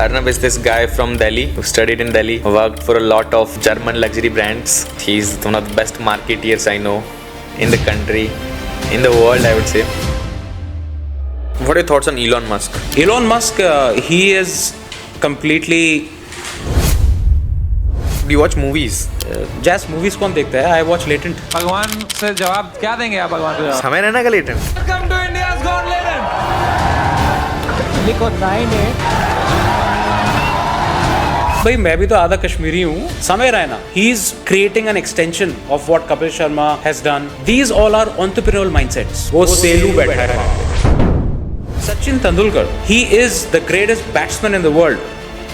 Arnab is this guy from Delhi who studied in Delhi, worked for a lot of German luxury brands. He's one of the best marketeers I know in the country, in the world, I would say. What are your thoughts on Elon Musk? Elon Musk, he is completely. Do you watch movies? Just movies कौन देखता है? I watch Latent. भगवान से जवाब क्या देंगे आप भगवान को? समय रहना का latent. Welcome to India's Got Talent. लिखो 9-8. भाई मैं भी तो आधा कश्मीरी हूँ. समय Raina. He is creating an extension of what Kapil Sharma has done. These all are entrepreneurial mindsets. वो सेलू बैठा है. Sachin Tendulkar, he is the greatest batsman in the world,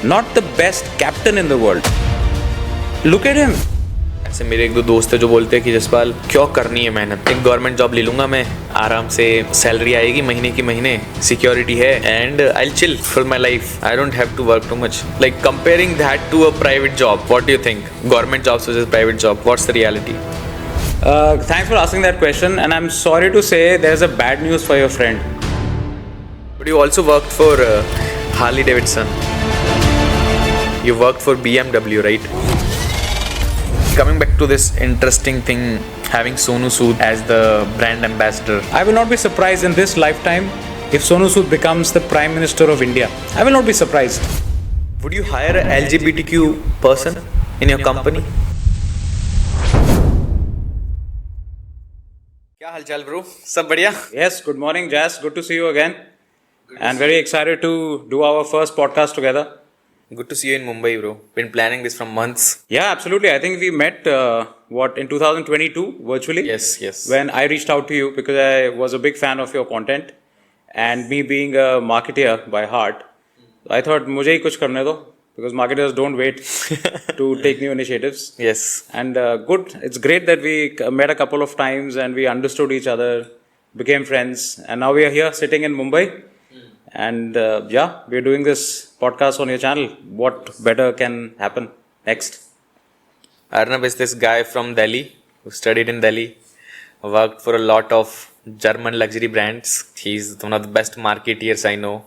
not the best captain in the world. Look at him. ऐसे मेरे एक दो दोस्त हैं जो बोलते हैं कि जसपाल क्यों करनी है मेहनत, एक गवर्नमेंट जॉब ले लूंगा मैं, आराम से सैलरी आएगी महीने की महीने, सिक्योरिटी है and I will chill for my life, I don't have to work too much. Like comparing that to a private job, what do you think? Government job versus private job, what's the reality? Thanks for asking that question, and I'm sorry to say there's a bad news for your friend. But you also worked for Harley Davidson. You worked for BMW, right? Coming back to this interesting thing, having Sonu Sood as the brand ambassador. I will not be surprised in this lifetime if Sonu Sood becomes the Prime Minister of India. I will not be surprised. Would you hire a LGBTQ person in your company? क्या हालचाल bro? सब बढ़िया? Yes, good morning, Jas. Good to see you again. And very excited to do our first podcast together. Good to see you in Mumbai, bro. Been planning this from months. Yeah, absolutely. I think we met, in 2022 virtually? Yes. When I reached out to you because I was a big fan of your content. And me being a marketer by heart, I thought, मुझे ही कुछ करने दो. Because marketers don't wait to take new initiatives. Yes. And good. It's great that we met a couple of times and we understood each other, became friends. And now we are here sitting in Mumbai. And we're doing this podcast on your channel. What better can happen next? Arnab is this guy from Delhi who studied in Delhi, worked for a lot of German luxury brands. He's one of the best marketeers I know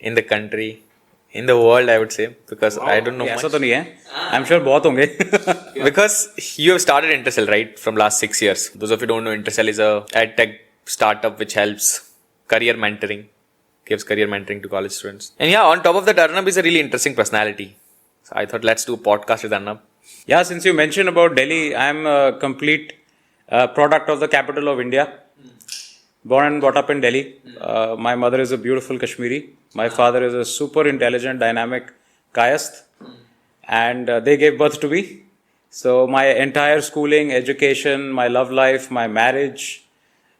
in the country, in the world, I would say, because I don't know ऐसा much. तो नहीं है. I'm sure बहुत होंगे. Because you have started Intercell, right, from last 6 years. Those of you who don't know, Intercell is a ed tech startup which helps career mentoring, gives career mentoring to college students. And yeah, on top of that, Arnab is a really interesting personality. So I thought let's do a podcast with Arnab. Yeah, since you mentioned about Delhi, I'm a complete product of the capital of India. Born and brought up in Delhi. My mother is a beautiful Kashmiri. My father is a super intelligent, dynamic Kayast. And they gave birth to me. So my entire schooling, education, my love life, my marriage,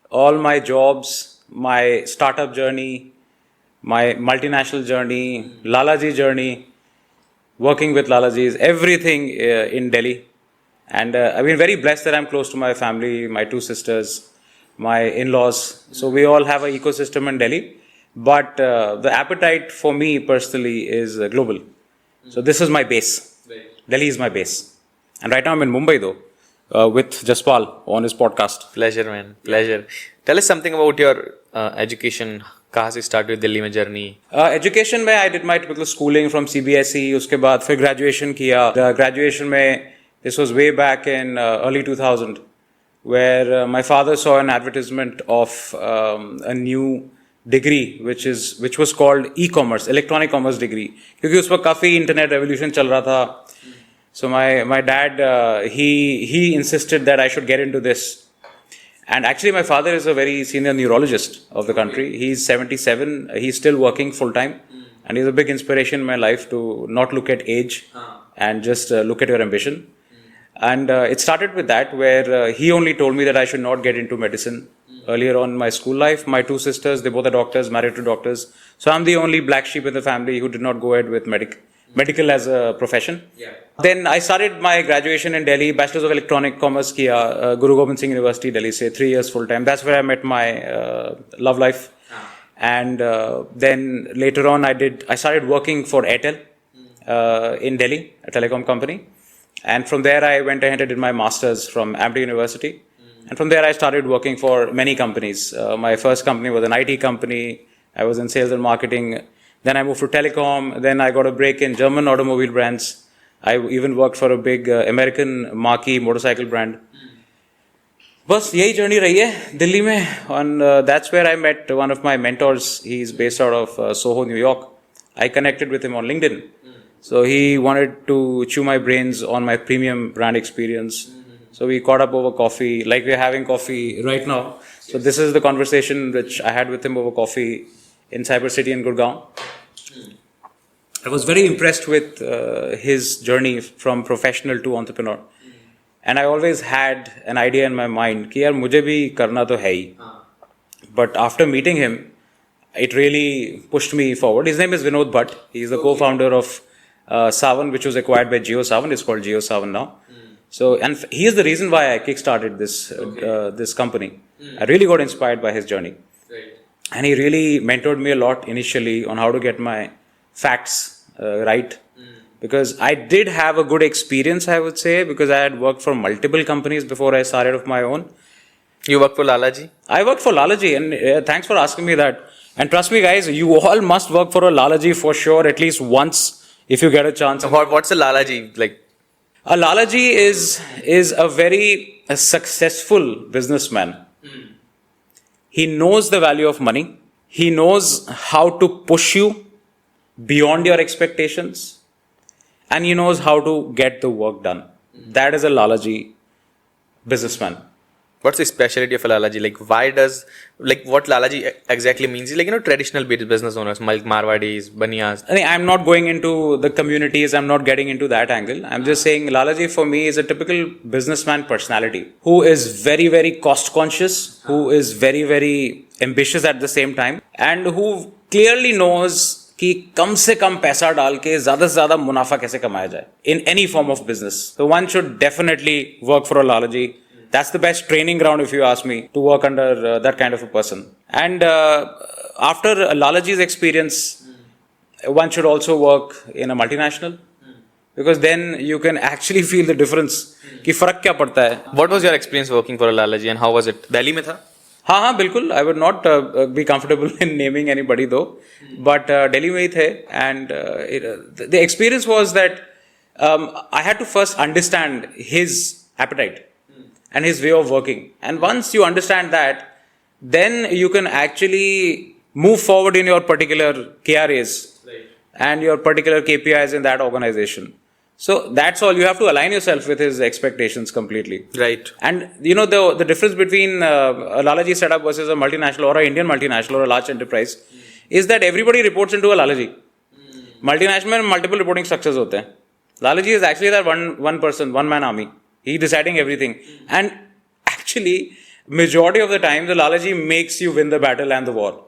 all my jobs, my startup journey, my multinational journey, Lalaji journey, working with Lalajis, everything in Delhi. And I've been very blessed that I'm close to my family, my two sisters, my in-laws. So we all have an ecosystem in Delhi. But the appetite for me personally is global. So this is my base. Delhi is my base. And right now I'm in Mumbai though, with Jaspal on his podcast. Pleasure, man. Pleasure. Tell us something about your education. कहाँ से start हुई दिल्ली में journey? Education में I did my typical schooling from CBSE. उसके बाद फिर graduation किया. The graduation में this was way back in early 2000, where my father saw an advertisement of a new degree which was called e-commerce, electronic commerce degree. क्योंकि उस वक्त काफी internet revolution चल रहा था. So my dad he insisted that I should get into this. And actually, my father is a very senior neurologist of the country. He's 77. He's still working full time. And he's a big inspiration in my life to not look at age and just look at your ambition. And it started with that, where he only told me that I should not get into medicine. Earlier on in my school life, my two sisters, they both are doctors, married to doctors. So I'm the only black sheep in the family who did not go ahead with medical as a profession. Yeah. Then I started my graduation in Delhi, Bachelor's of Electronic Commerce kiya, Guru Gobind Singh University, Delhi se 3 years full time. That's where I met my love life. And then later on I started working for Airtel in Delhi, a telecom company. And from there I went ahead and did my master's from Amity University. And from there I started working for many companies. My first company was an IT company. I was in sales and marketing. Then I moved to telecom. Then I got a break in German automobile brands. I even worked for a big American marquee motorcycle brand. बस यही journey रही है दिल्ली में. And that's where I met one of my mentors. He's based out of Soho, New York. I connected with him on LinkedIn. So he wanted to chew my brains on my premium brand experience. So we caught up over coffee, like we're having coffee right now. So this is the conversation which I had with him over coffee in Cyber City in Gurgaon. I was very impressed with his journey from professional to entrepreneur. And I always had an idea in my mind कि यार मुझे भी करना तो है ही. But after meeting him, it really pushed me forward. His name is Vinod Bhatt. He is the co-founder of Savan, which was acquired by JioSavan. It's called JioSavan now. So, and he is the reason why I kickstarted this company. I really got inspired by his journey. And he really mentored me a lot initially on how to get my facts right. Because I did have a good experience, I would say, because I had worked for multiple companies before I started of my own. You work for Lalaji? I worked for Lalaji, and thanks for asking me that. And trust me, guys, you all must work for a Lalaji for sure, at least once, if you get a chance. What's a Lalaji like? A Lalaji is a very successful businessman. He knows the value of money. He knows how to push you beyond your expectations. And he knows how to get the work done. That is a Lalaji businessman. What's the specialty of a Lalaji? Like, why does, like, what Lalaji exactly means is, like, traditional business owners, like Marwadis, Baniyas. I'm not going into the communities. I'm not getting into that angle. I'm just saying Lalaji for me is a typical businessman personality who is very, very cost conscious, who is very, very ambitious at the same time, and who clearly knows कि कम से कम पैसा डाल के ज़्यादा से ज़्यादा मुनाफा कैसे कमाया जाए in any form of business. So one should definitely work for a Lalaji. That's the best training ground, if you ask me, to work under that kind of a person. And after Lalaji's experience, one should also work in a multinational. Because then you can actually feel the difference कि फर्क क्या पड़ता है. What was your experience working for a Lalaji and how was it? Delhi में था? हाँ बिल्कुल. I would not be comfortable in naming anybody though, but Delhi में ही थे. And the experience was that I had to first understand his appetite and his way of working. And once you understand that, then you can actually move forward in your particular KRAs and your particular KPIs in that organization. So that's all. You have to align yourself with his expectations completely. Right. And the difference between a Lalaji setup versus a multinational or an Indian multinational or a large enterprise is that everybody reports into a Lalaji. Multinational में multiple reporting structures होते हैं. Lalaji is actually that one person, one man army. He deciding everything. And actually, majority of the time, the Lalaji makes you win the battle and the war.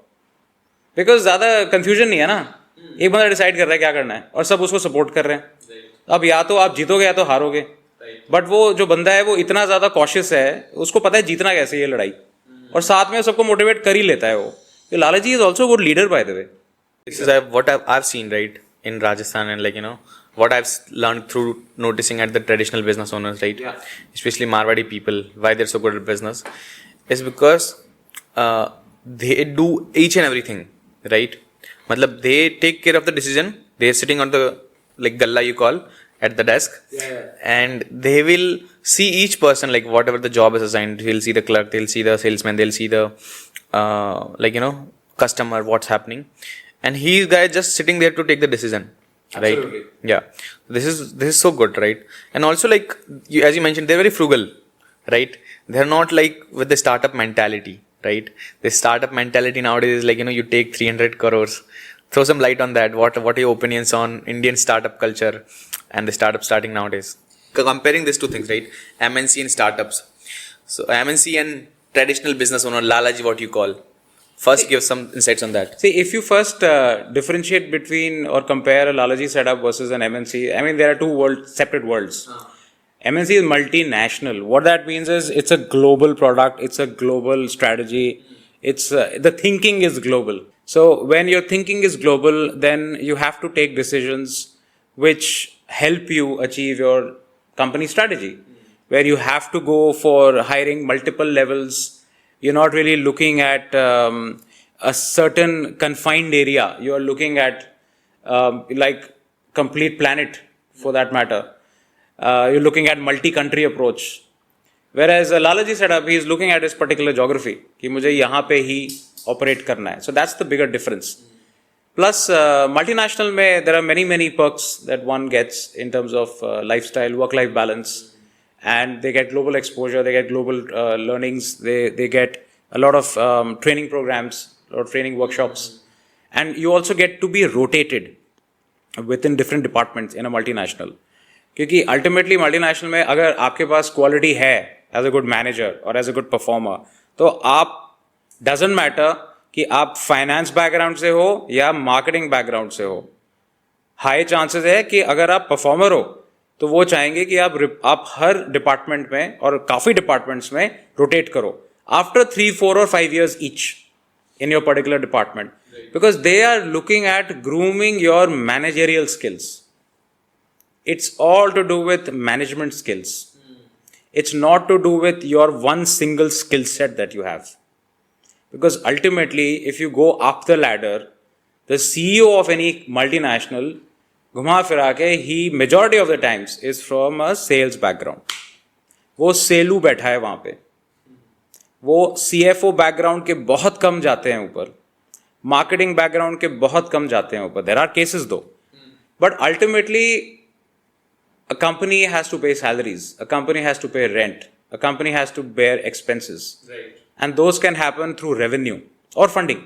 Because ज़्यादा confusion नहीं है ना. एक बंदा decide कर रहा है क्या करना है और सब उसको support कर रहे हैं. अब या तो आप जीतोगे या तो हारोगे. बट वो जो बंदा है वो इतना ज्यादा कॉशियस है, उसको पता है जीतना कैसे ये लड़ाई, और साथ में सबको मोटिवेट कर ही लेता है वो. Lalaji is also good leader by the way. This is what I've seen, right, in Rajasthan, and what I've learned through noticing at the traditional business owners, right, especially Marwadi people, why they're so good at business, is because they do each and everything, right. मतलब they take care of the decision. They're sitting on the galla you call at the desk, and they will see each person, like whatever the job is assigned. They'll see the clerk, they'll see the salesman, they'll see the customer, what's happening, and he's guy just sitting there to take the decision. Absolutely. Right. Yeah. This is so good, right? And also, as you mentioned, they're very frugal, right? They're not with the startup mentality, right? The startup mentality nowadays is you take 300 crores. Throw some light on that. What are your opinions on Indian startup culture and the startup starting nowadays? Comparing these two things, right? MNC and startups. So MNC and traditional business owner, Lalaji, what you call. First, give some insights on that. See, if you first differentiate between or compare a Lalaji setup versus an MNC, I mean, there are two separate worlds. MNC is multinational. What that means is it's a global product. It's a global strategy. It's the thinking is global. So when your thinking is global, then you have to take decisions which help you achieve your company strategy, where you have to go for hiring multiple levels. You're not really looking at a certain confined area. You're looking at like complete planet for that matter. You're looking at multi-country approach. Whereas Lalaji setup, he is looking at his particular geography. कि मुझे यहाँ पे ही operate करना है. So that's the bigger difference. Plus, multinational में there are many perks that one gets in terms of lifestyle, work-life balance, and they get global exposure, they get global learnings, they get a lot of training programs, a lot of training workshops, and you also get to be rotated within different departments in a multinational. क्योंकि ultimately multinational में अगर आपके पास quality है as a good manager or as a good performer, तो आप doesn't matter कि आप finance background से हो या मार्केटिंग बैकग्राउंड से हो, हाई चांसेस है कि अगर आप परफॉर्मर हो तो वो चाहेंगे कि आप हर डिपार्टमेंट में और काफी डिपार्टमेंट्स में रोटेट करो आफ्टर 3, 4 और 5 years each in your particular department, because they are looking at grooming your managerial skills. It's all to do with management skills. It's not to do with your one single skill set that you have. Because ultimately, if you go up the ladder, the CEO of any multinational, घुमा फिरा के, he majority of the times is from a sales background. वो सेलू बैठा है वहाँ पे. वो CFO background के बहुत कम जाते हैं ऊपर. Marketing background के बहुत कम जाते हैं ऊपर. There are cases though. But ultimately, a company has to pay salaries. A company has to pay rent. A company has to bear expenses. Right. And those can happen through revenue or funding.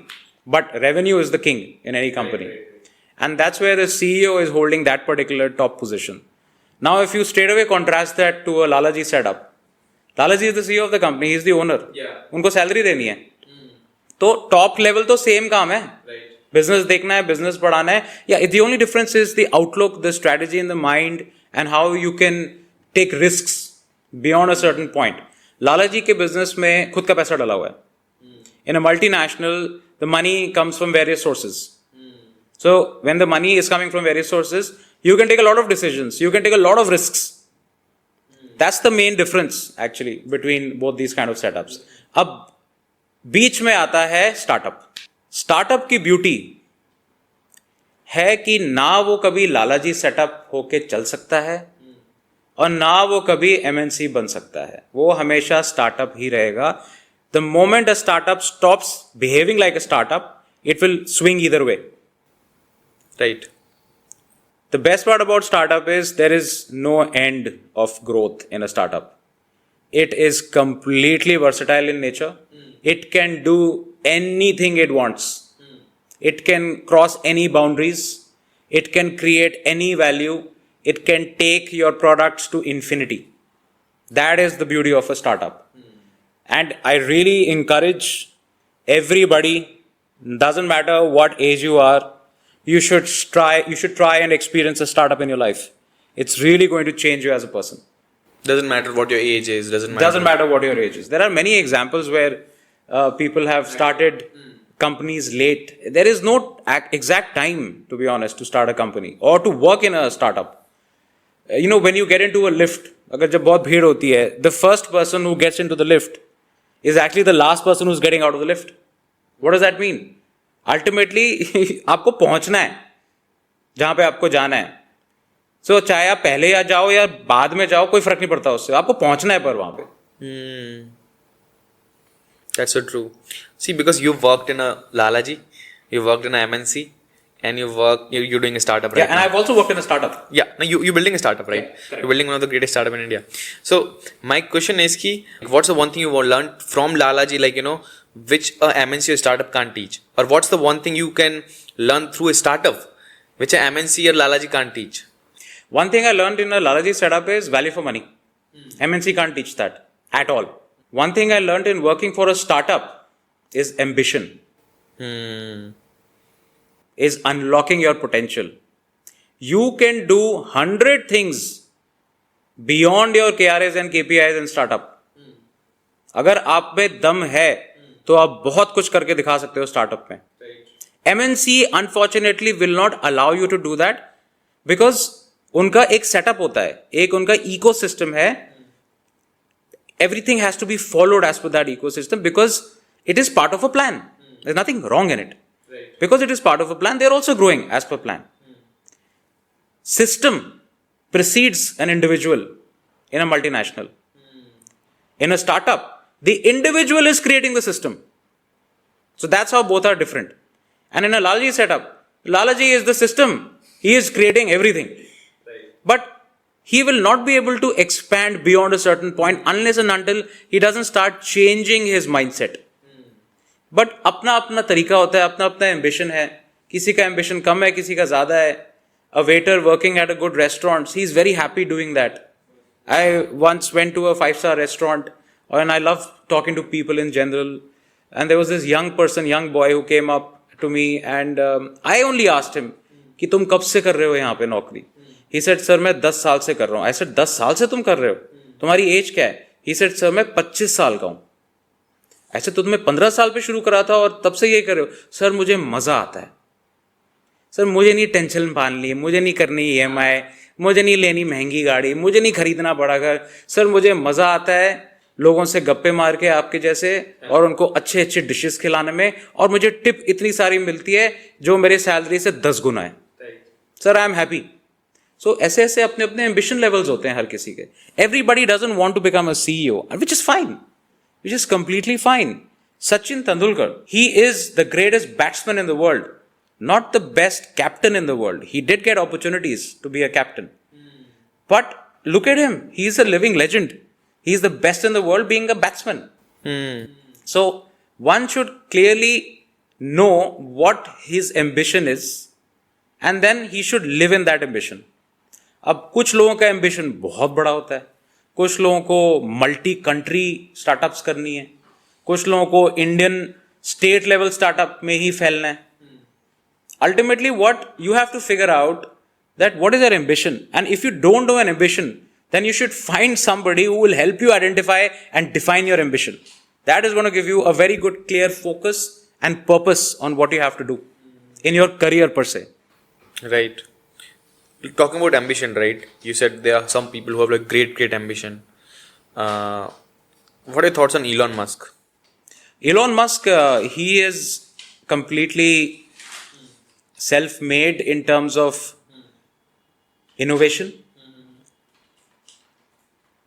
But revenue is the king in any company. Right. And that's where the CEO is holding that particular top position. Now, if you straight away contrast that to a Lalaji setup, Lalaji is the CEO of the company, he is the owner. Yeah. उनको salary देनी है. तो top level तो same काम है. Right. Business देखना है, business बढ़ाना है. Yeah, the only difference is the outlook, the strategy in the mind, and how you can take risks beyond a certain point. Lalaji के बिजनेस में खुद का पैसा डला हुआ है. In a multinational, the money comes from various sources. So when the money is coming from various sources, you can take a lot of decisions. You can take a lot of risks. That's the main difference actually between both these kind of setups. अब बीच में आता है startup. Startup की beauty है कि ना वो कभी लालाजी सेटअप होके चल सकता है और ना वो कभी MNC बन सकता है. वो हमेशा स्टार्टअप ही रहेगा. The moment a startup stops behaving like a startup, it will swing either way. Right. The best part about startup is there is no end of growth in a startup. It is completely versatile in nature. It can do anything it wants. It can cross any boundaries. It can create any value. It can take your products to infinity. That is the beauty of a startup. And I really encourage everybody, doesn't matter what age you are, you should try and experience a startup in your life. It's really going to change you as a person. Doesn't matter what your age is. Doesn't matter what your age is. There are many examples where people have started companies late. There is no exact time, to be honest, to start a company or to work in a startup. You know, when you get into a lift, अगर जब बहुत भीड़ होती है, the first person who gets into the lift is actually the last person who's getting out of the lift. What does that mean? Ultimately, आपको पहुंचना है जहां पे आपको जाना है. So चाहे आप पहले या जाओ या बाद में जाओ, कोई फर्क नहीं पड़ता उससे. आपको पहुंचना है पर वहां पे. That's so true. See, because you've worked in a Lalaji, you worked in a MNC, and you're doing a startup, right? Yeah, and I've also worked in a startup. Yeah, no, you're building a startup, right? Yeah, you're building one of the greatest startup in India. So my question is ki, what's the one thing you learned from Lalaji, like, you know, which a MNC or startup can't teach? Or what's the one thing you can learn through a startup, which a MNC or Lalaji can't teach? One thing I learned in a Lalaji setup is value for money. MNC can't teach that at all. One thing I learned in working for a startup is ambition. Is unlocking your potential. You can do 100 things beyond your KRAs and KPIs in startup. अगर आप में दम है तो आप बहुत कुछ करके दिखा सकते हो स्टार्टअप में. MNC unfortunately will not allow you to do that because उनका एक सेटअप होता है, एक उनका इकोसिस्टम है. Everything has to be followed as per that ecosystem because it is part of a plan. There's nothing wrong in it. Right. Because it is part of a plan, they're also growing as per plan. system precedes an individual in a multinational. In a startup, the individual is creating the system. So that's how both are different. And in a Lalaji setup, Lalaji is the system. He is creating everything. But he will not be able to expand beyond a certain point unless and until he doesn't start changing his mindset. But अपना अपना तरीका होता है, अपना अपना ambition है. किसी का ambition कम है, किसी का ज़्यादा है. A waiter working at a good restaurant, he is very happy doing that. I once went to a 5-star restaurant and I love talking to people in general. And there was this young person, young boy who came up to me and I only asked him कि तुम कब से कर रहे हो यहाँ पे नौकरी? He said, sir, मैं 10 साल से कर रहा हूँ. I said, 10 साल से तुम कर रहे हो? तुम्हारी एज क्या है? He said, sir, मैं 25 साल का हूँ. ऐसे तो तुम्हें 15 साल पे शुरू करा था और तब से ये कर रहे हो. सर मुझे मजा आता है. सर मुझे नहीं टेंशन पालनी, मुझे नहीं करनी EMI, मुझे नहीं लेनी महंगी गाड़ी, मुझे नहीं खरीदना बड़ा घर. सर मुझे मजा आता है लोगों से गप्पे मार के आपके जैसे और उनको अच्छे अच्छे डिशेस खिलाने में, और मुझे टिप इतनी सारी मिलती है जो मेरे सैलरी से 10 गुना है. Sir I am happy. So ऐसे ऐसे अपने अपने एम्बिशन लेवल्स होते हैं हर किसी के. Everybody doesn't want to become a CEO, which is fine, which is completely fine. Sachin Tendulkar, he is the greatest batsman in the world, not the best captain in the world. He did get opportunities to be a captain. But look at him, he is a living legend. He is the best in the world being a batsman. So one should clearly know what his ambition is and then he should live in that ambition. अब कुछ लोगों का ambition बहुत बड़ा होता है, कुछ लोगों को मल्टी कंट्री स्टार्टअप्स करनी है, कुछ लोगों को इंडियन स्टेट लेवल स्टार्टअप में ही फैलना है. Ultimately what you have to figure out that what is your ambition, and if you don't know an ambition then you should find somebody who will help you identify and define your ambition. That is gonna give you a very good clear focus and purpose on what you have to do in your career per se. Right. Talking about ambition, right? You said there are some people who have like great ambition. What are your thoughts on Elon Musk? Elon Musk, he is completely self-made in terms of innovation.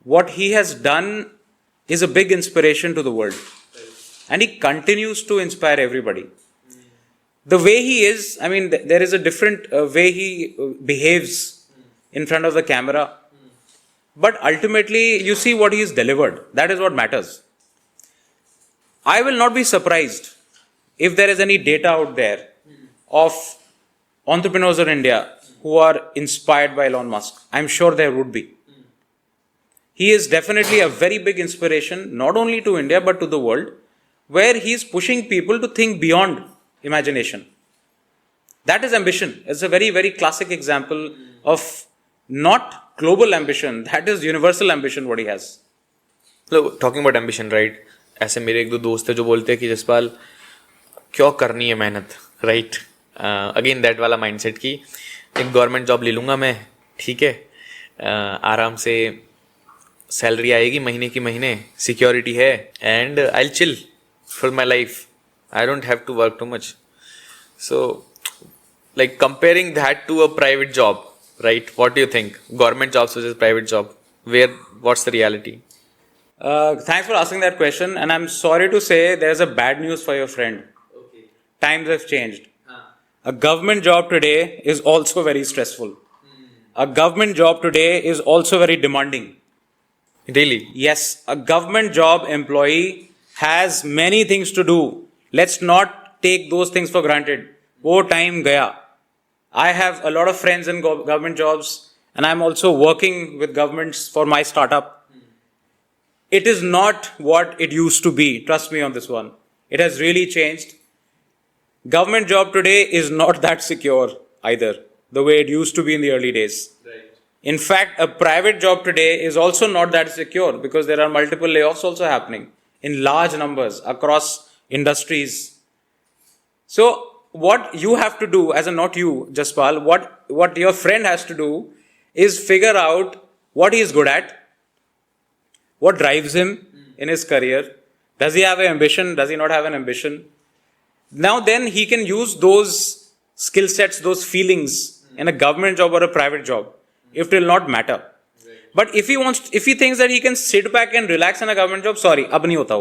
What he has done is a big inspiration to the world. And he continues to inspire everybody. The way he is, I mean, there is a different way he behaves in front of the camera. But ultimately, you see what he has delivered. That is what matters. I will not be surprised if there is any data out there of entrepreneurs in India who are inspired by Elon Musk. I'm sure there would be. He is definitely a very big inspiration, not only to India, but to the world, where he is pushing people to think beyond imagination. That is ambition. It's a very, very classic example of not global ambition. That is universal ambition what he has. Look, talking about ambition, right? ऐसे मेरे एक दो दोस्त है जो बोलते हैं कि जसपाल क्यों करनी है मेहनत, राइट? अगेन दैट वाला माइंडसेट की एक गवर्नमेंट जॉब ले लूँगा मैं, ठीक है, आराम से सैलरी आएगी महीने की महीने, सिक्योरिटी है, and I will chill for my life. I don't have to work too much. So, like comparing that to a private job, right? What do you think? Government jobs versus private job. What's the reality? Thanks for asking that question. And I'm sorry to say there's a bad news for your friend. Okay. Times have changed. A government job today is also very stressful. A government job today is also very demanding. Really? Yes, a government job employee has many things to do. Let's not take those things for granted. वो time गया. I have a lot of friends in government jobs and I'm also working with governments for my startup. It is not what it used to be. Trust me on this one. It has really changed. Government job today is not that secure either, the way it used to be in the early days. Right. In fact, a private job today is also not that secure because there are multiple layoffs also happening in large numbers across industries. So what you have to do as a, not you, Jaspal, what your friend has to do is figure out what he is good at, what drives him in his career. Does he have an ambition? Does he not have an ambition? Now then he can use those skill sets, those feelings in a government job or a private job, if it will not matter. But if he thinks that he can sit back and relax in a government job, sorry, अब नहीं होता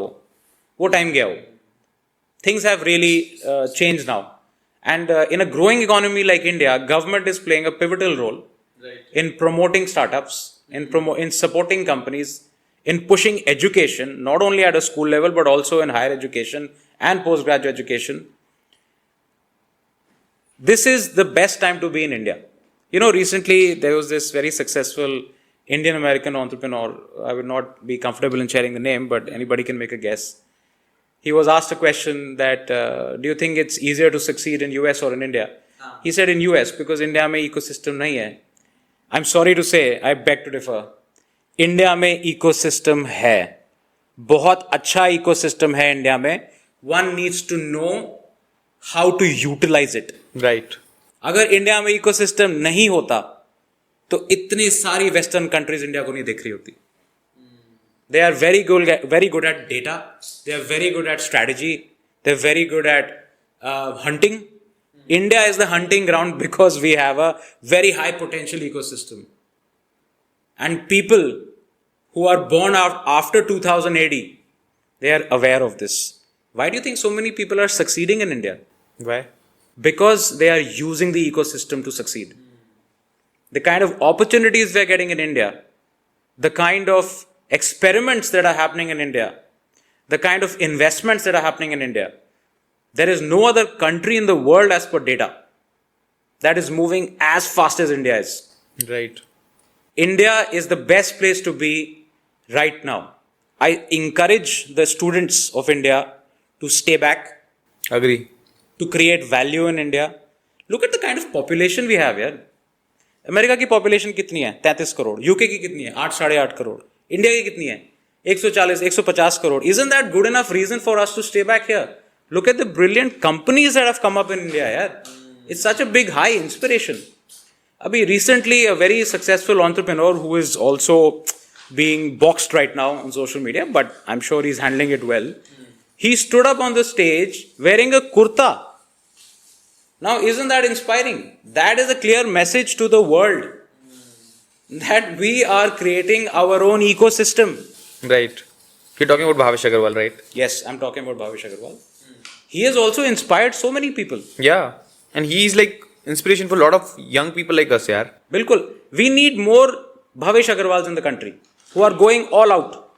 वो time गया वो. Things have really changed now. And in a growing economy like India, government is playing a pivotal role in promoting startups, in supporting companies, in pushing education, not only at a school level, but also in higher education and postgraduate education. This is the best time to be in India. You know, recently there was this very successful Indian American entrepreneur. I would not be comfortable in sharing the name, but anybody can make a guess. He was asked a question that, do you think it's easier to succeed in US or in India? He said in US, because India में ecosystem नहीं है. I'm sorry to say, I beg to differ. India में ecosystem है. बहुत अच्छा ecosystem है India में. One needs to know how to utilize it. Right. अगर इंडिया में ecosystem नहीं होता, तो इतनी सारी Western countries इंडिया को नहीं देख रही होती. They are very good at data. They are very good at strategy. They are very good at hunting. India is the hunting ground because we have a very high potential ecosystem. And people who are born out after 2000 AD, they are aware of this. Why do you think so many people are succeeding in India? Why? Because they are using the ecosystem to succeed. The kind of opportunities we are getting in India, the kind of experiments that are happening in India, the kind of investments that are happening in India, there is no other country in the world as per data that is moving as fast as India is. Right. India is the best place to be right now. I encourage the students of India to stay back, Agree. to create value in India. Look at the kind of population we have here. America की population कितनी है? 33 crore. UK की कितनी है? 8-8.5 crore. India की कितनी है? 140-150 crore. Isn't that good enough reason for us to stay back here? Look at the brilliant companies that have come up in India. Yeah? It's such a big high inspiration. Abhi recently a very successful entrepreneur who is also being boxed right now on social media, but I'm sure he's handling it well. He stood up on the stage wearing a kurta. Now, isn't that inspiring? That is a clear message to the world that we are creating our own ecosystem. Right. You're talking about Bhavesh Agarwal, right? Yes, I'm talking about Bhavesh Agarwal. He has also inspired so many people. Yeah. And he's like inspiration for a lot of young people like us, yaar. Bilkul. We need more Bhavesh Agarwals in the country who are going all out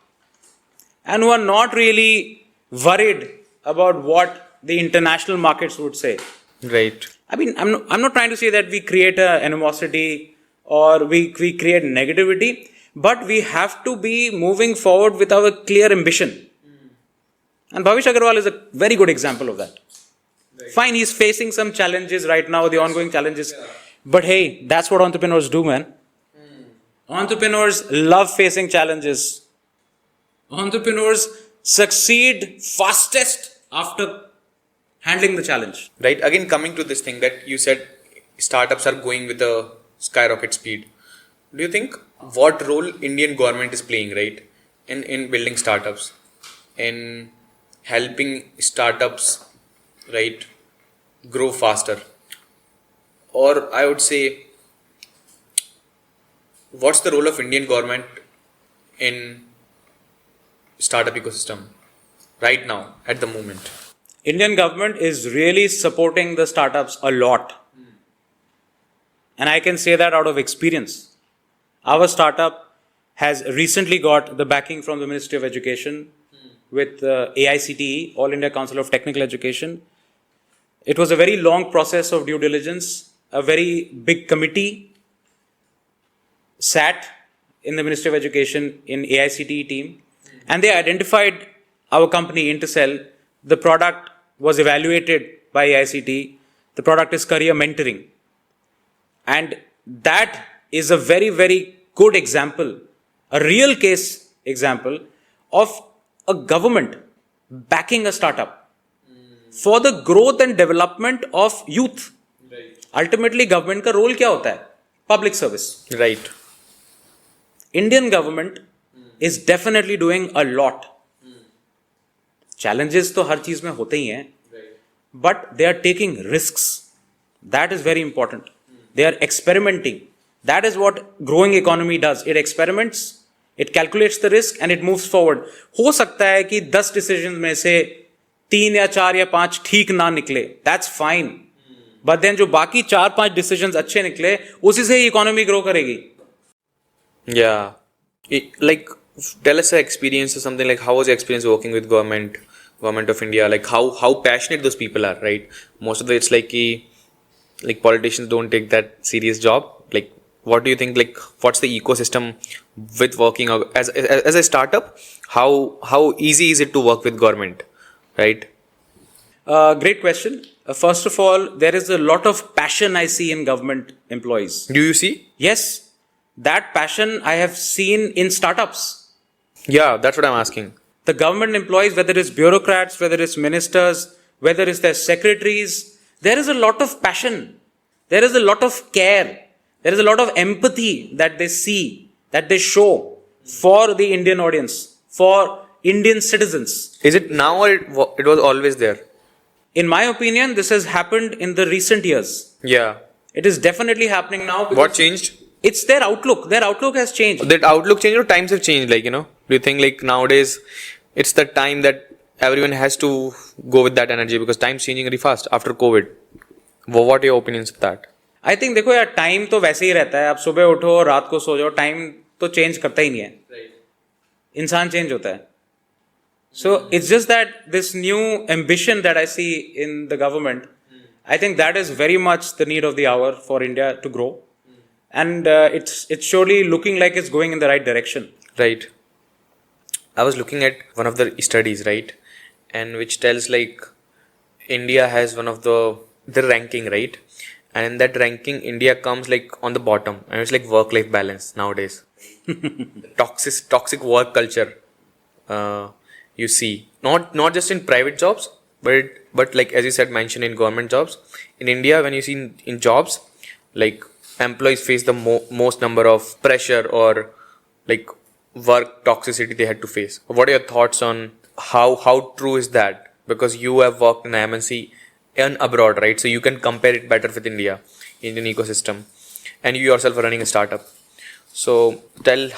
and who are not really worried about what the international markets would say. Right. I mean, I'm not trying to say that we create animosity or we create negativity, but we have to be moving forward with our clear ambition. And Bhavesh Agarwal is a very good example of that. Right. Fine, he's facing some challenges right now, the ongoing challenges. Yeah. But hey, that's what entrepreneurs do, man. Entrepreneurs love facing challenges. Entrepreneurs succeed fastest after handling the challenge. Right. Again, coming to this thing that you said startups are going with a skyrocket speed. Do you think what role Indian government is playing, right, in building startups, in helping startups, right, grow faster? Or I would say, what's the role of Indian government in startup ecosystem right now, at the moment? Indian government is really supporting the startups a lot. And I can say that out of experience. Our startup has recently got the backing from the Ministry of Education with AICTE, All India Council of Technical Education. It was a very long process of due diligence. A very big committee sat in the Ministry of Education in AICTE team. And they identified our company, Intercell. The product was evaluated by AICTE. The product is career mentoring. And that is a very, very good example, a real case example of a government backing a startup for the growth and development of youth. Right. Ultimately, government का role क्या होता है? Public service. Right. Indian government is definitely doing a lot. Challenges तो हर चीज में होते ही हैं, but they are taking risks. That is very important. They are experimenting. That is what growing economy does. It experiments, it calculates the risk and it moves forward. हो सकता है कि 10 decisions में से 3 या 4 या 5 ठीक ना निकले. That's fine. But then जो बाकी 4-5 decisions अच्छे निकले, उसी से ही economy grow करेगी. Yeah. Like, tell us an experience or something, like how was your experience working with government of India? Like how passionate those people are, right? Most of the it's like politicians don't take that serious job. Like, what do you think? Like, what's the ecosystem with working as a startup? How easy is it to work with government, right? Great question. First of all, there is a lot of passion I see in government employees. Do you see? Yes, that passion I have seen in startups. Yeah, that's what I'm asking. The government employees, whether it's bureaucrats, whether it's ministers, whether it's their secretaries, there is a lot of passion. There is a lot of care. There is a lot of empathy that they see, that they show for the Indian audience, for Indian citizens. Is it now or it was always there? In my opinion, this has happened in the recent years. Yeah. It is definitely happening now. What changed? It's their outlook. Their outlook has changed. That outlook changed or times have changed, like, do you think like nowadays it's the time that everyone has to go with that energy because time's changing very fast after COVID? What are your opinions of that? I think देखो यार, time तो वैसे ही रहता है. आप सुबह उठो रात को सो जाओ, टाइम तो चेंज करता ही नहीं है. इंसान चेंज होता है. So it's just that this new ambition that I see in the government, I think that is very much the need of the hour for India to grow. And it's surely looking like it's going in the right direction. Right. I was looking at one of the studies, right? And which tells like India has one of the ranking, right? And in that ranking, India comes like on the bottom. And it's like work-life balance nowadays. Toxic work culture. You see, not just in private jobs, but like as you said, mentioned in government jobs. In India, when you see in jobs, like employees face the most number of pressure or like work toxicity they had to face. What are your thoughts on how true is that? Because you have worked in MNC and abroad, right? So you can compare it better with Indian ecosystem, and you yourself are running a startup. So tell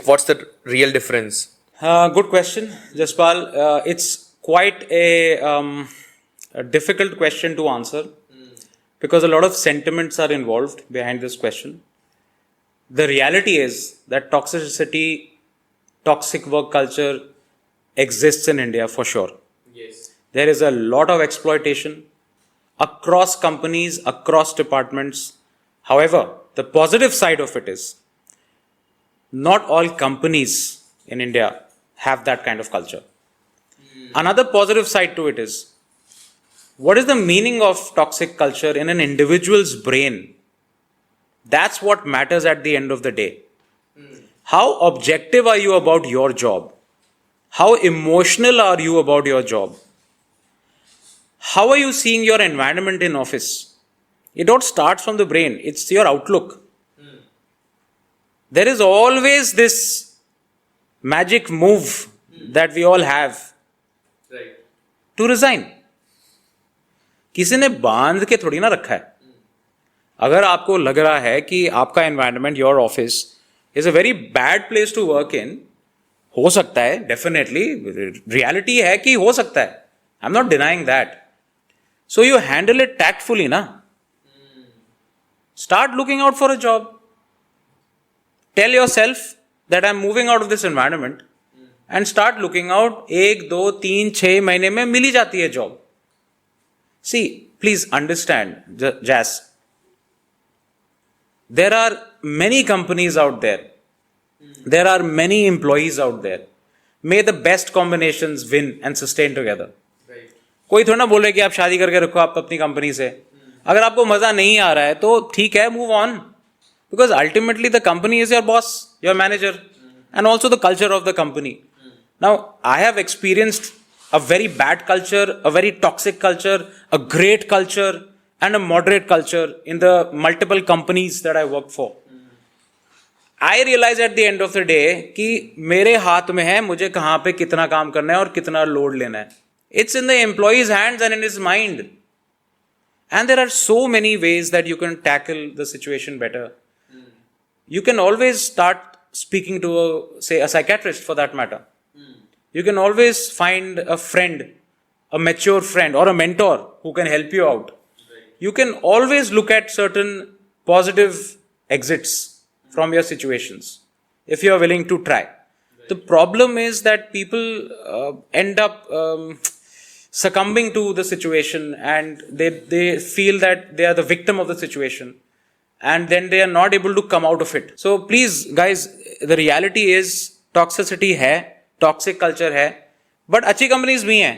what's the real difference? Good question, Jaspal. It's quite a difficult question to answer because a lot of sentiments are involved behind this question. The reality is that toxic work culture exists in India for sure. Yes. There is a lot of exploitation across companies, across departments. However, the positive side of it is not all companies in India have that kind of culture. Another positive side to it is, what is the meaning of toxic culture in an individual's brain? That's what matters at the end of the day. How objective are you about your job? How emotional are you about your job? How are you seeing your environment in office? It all starts from the brain. It's your outlook. There is always this magic move that we all have to resign. किसी ने बांध के थोड़ी ना रखा है. अगर आपको लग रहा है कि आपका environment, your office is a very bad place to work in, हो सकता है, definitely, reality है कि हो सकता है. I'm not denying that. So you handle it tactfully, na? Start looking out for a job. Tell yourself that I'm moving out of this environment and start looking out. 1, 2, 3, 6 महीने में मिल ही जाती है job. See, please understand, Jas. There are many companies out there. There are many employees out there. May the best combinations win and sustain together. कोई थोड़ा ना बोल रहे कि आप शादी करके रखो आप अपनी कंपनी से. अगर आपको मजा नहीं आ रहा है तो ठीक है, move on. Because ultimately the company is your boss, your manager, and also the culture of the company. Now, I have experienced a very bad culture, a very toxic culture, a great culture, and a moderate culture in the multiple companies that I work for. I realize at the end of the day कि मेरे हाथ में है मुझे कहाँ पे कितना काम करना है और कितना लोड लेना है. It's in the employee's hands and in his mind. And there are so many ways that you can tackle the situation better. You can always start speaking to a psychiatrist for that matter. You can always find a friend, a mature friend or a mentor who can help you out. You can always look at certain positive exits from your situations if you are willing to try. The problem is that people end up succumbing to the situation, and they feel that they are the victim of the situation, and then they are not able to come out of it. So please guys, the reality is toxicity है, toxic culture है, but अच्छी companies भी हैं.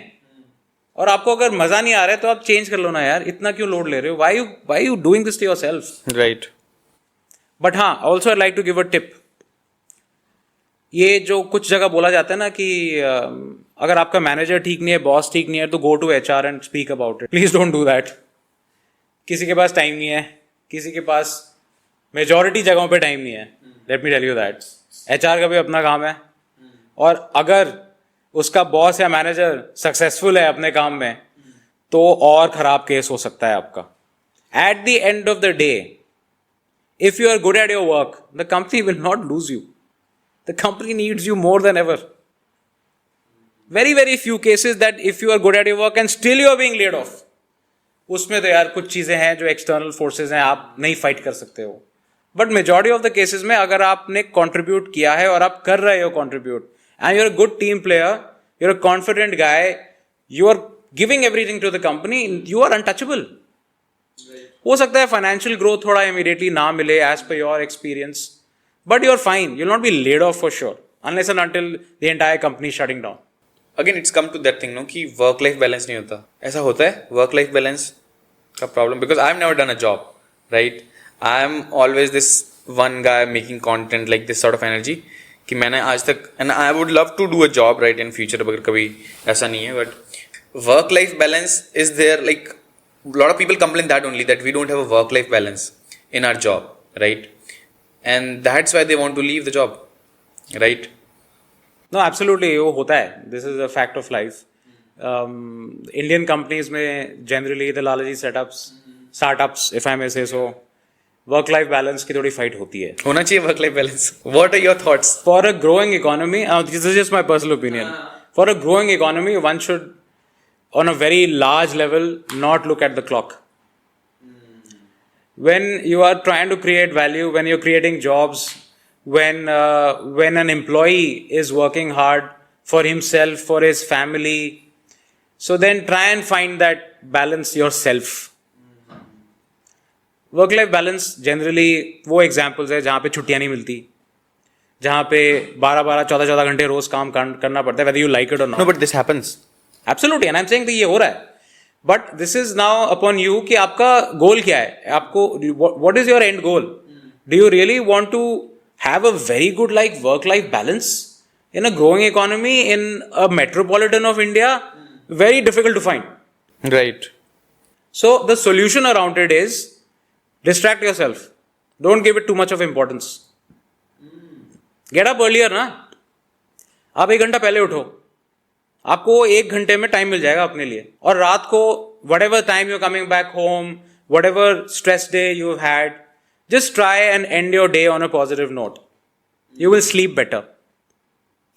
और आपको अगर मजा नहीं आ रहा है तो आप चेंज कर लो ना यार, इतना क्यों लोड ले रहे हो? Why you doing this to yourself? Right. But हाँ, also I'd like to give a tip. ये जो कुछ जगह बोला जाता है ना कि अगर आपका मैनेजर ठीक नहीं है, बॉस ठीक नहीं है, तो go to HR and speak about it. Please don't do that. किसी के पास टाइम नहीं है, किसी के पास मेजॉरिटी जगहों पे टाइम नहीं है. Let me tell you that. HR का भी अपना काम है, और अगर उसका बॉस या मैनेजर सक्सेसफुल है अपने काम में, तो और खराब केस हो सकता है आपका. Eight the end of the day, if you are good at your work, the company will not lose you. The company needs you more than ever. Very, very few cases that if you are good at your work and still you are being laid off. उसमें तो यार कुछ चीजें हैं जो external forces हैं, आप नहीं फाइट कर सकते हो. But majority of the cases में अगर आपने कंट्रीब्यूट किया है और आप कर रहे हो contribute, and you are a good team player, you are a confident guy, you are giving everything to the company, you are untouchable. हो सकता है फाइनेंशियल ग्रोथ थोड़ा इमीडिएटली ना मिले as per your experience, but you are fine. You will not be laid off for sure unless and until the entire company shutting down. Again it's come to that thing no कि work life balance नहीं होता. ऐसा होता है work life balance का problem, because I have never done a job, right. I am always this one guy making content like this sort of energy कि मैंने आज तक, and I would love to do a job right in future, अगर कभी ऐसा नहीं है. But work life balance is there. Like a lot of people complain that only, that we don't have a work life balance in our job, right? And that's why they want to leave the job, right? No, absolutely, वो होता है. This is a fact of life. Indian companies में generally the largely startups, if I may say so, work life balance की थोड़ी fight होती है. होना चाहिए work life balance. What are your thoughts? For a growing economy, this is just my personal opinion. For a growing economy, one should, on a very large level, not look at the clock. When you are trying to create value, when you're creating jobs, when an employee is working hard for himself, for his family, so then try and find that balance yourself. Work life balance generally वो examples है जहाँ पे छुट्टियाँ नहीं मिलती, जहाँ पे 12-12, 14-14 घंटे रोज काम करना पड़ता है, whether you like it or not. No, but this happens. Absolutely, and I'm saying that ये हो रहा है. But this is now upon you कि आपका goal क्या है, आपको what is your end goal? Do you really want to have a very good like work-life balance in a growing economy in a metropolitan of India? Very difficult to find. Right. So the solution around it is distract yourself. Don't give it too much of importance. Get up earlier ना. आप 1 घंटा पहले उठो, आपको 1 घंटे में time मिल जाएगा अपने लिए. और रात को whatever time you're coming back home, whatever stress day you've had, just try and end your day on a positive note. You will sleep better.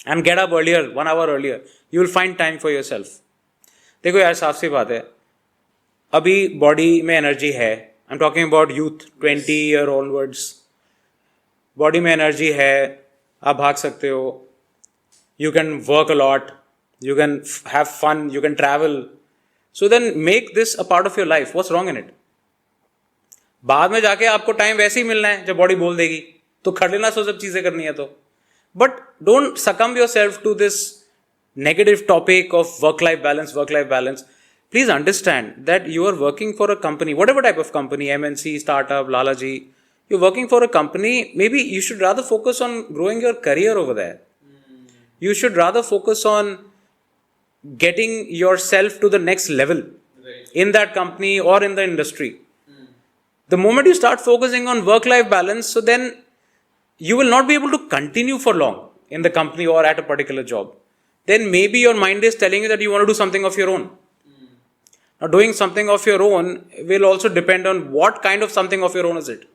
And get up earlier, 1 hour earlier. You will find time for yourself. देखो यार, साफ सी बात है, अभी body में energy है. I am talking about youth, 20 year onwards. Body में energy है, आप भाग सकते हो, you can work a lot, you can have fun, you can travel. So then make this a part of your life. What's wrong in it? बाद में जाके आपको टाइम वैसे ही मिलना है जब बॉडी बोल देगी, तो कर लेना सो सब चीजें करनी है तो. But don't succumb yourself to this negative topic of work-life balance. Please understand that you are working for a company, whatever type of company, MNC, startup, Lalaji, you're working for a company. Maybe you should rather focus on growing your career over there. You should rather focus on getting yourself to the next level in that company or in the industry. The moment you start focusing on work-life balance, so then you will not be able to continue for long in the company or at a particular job. Then maybe your mind is telling you that you want to do something of your own. Now, doing something of your own will also depend on what kind of something of your own is it.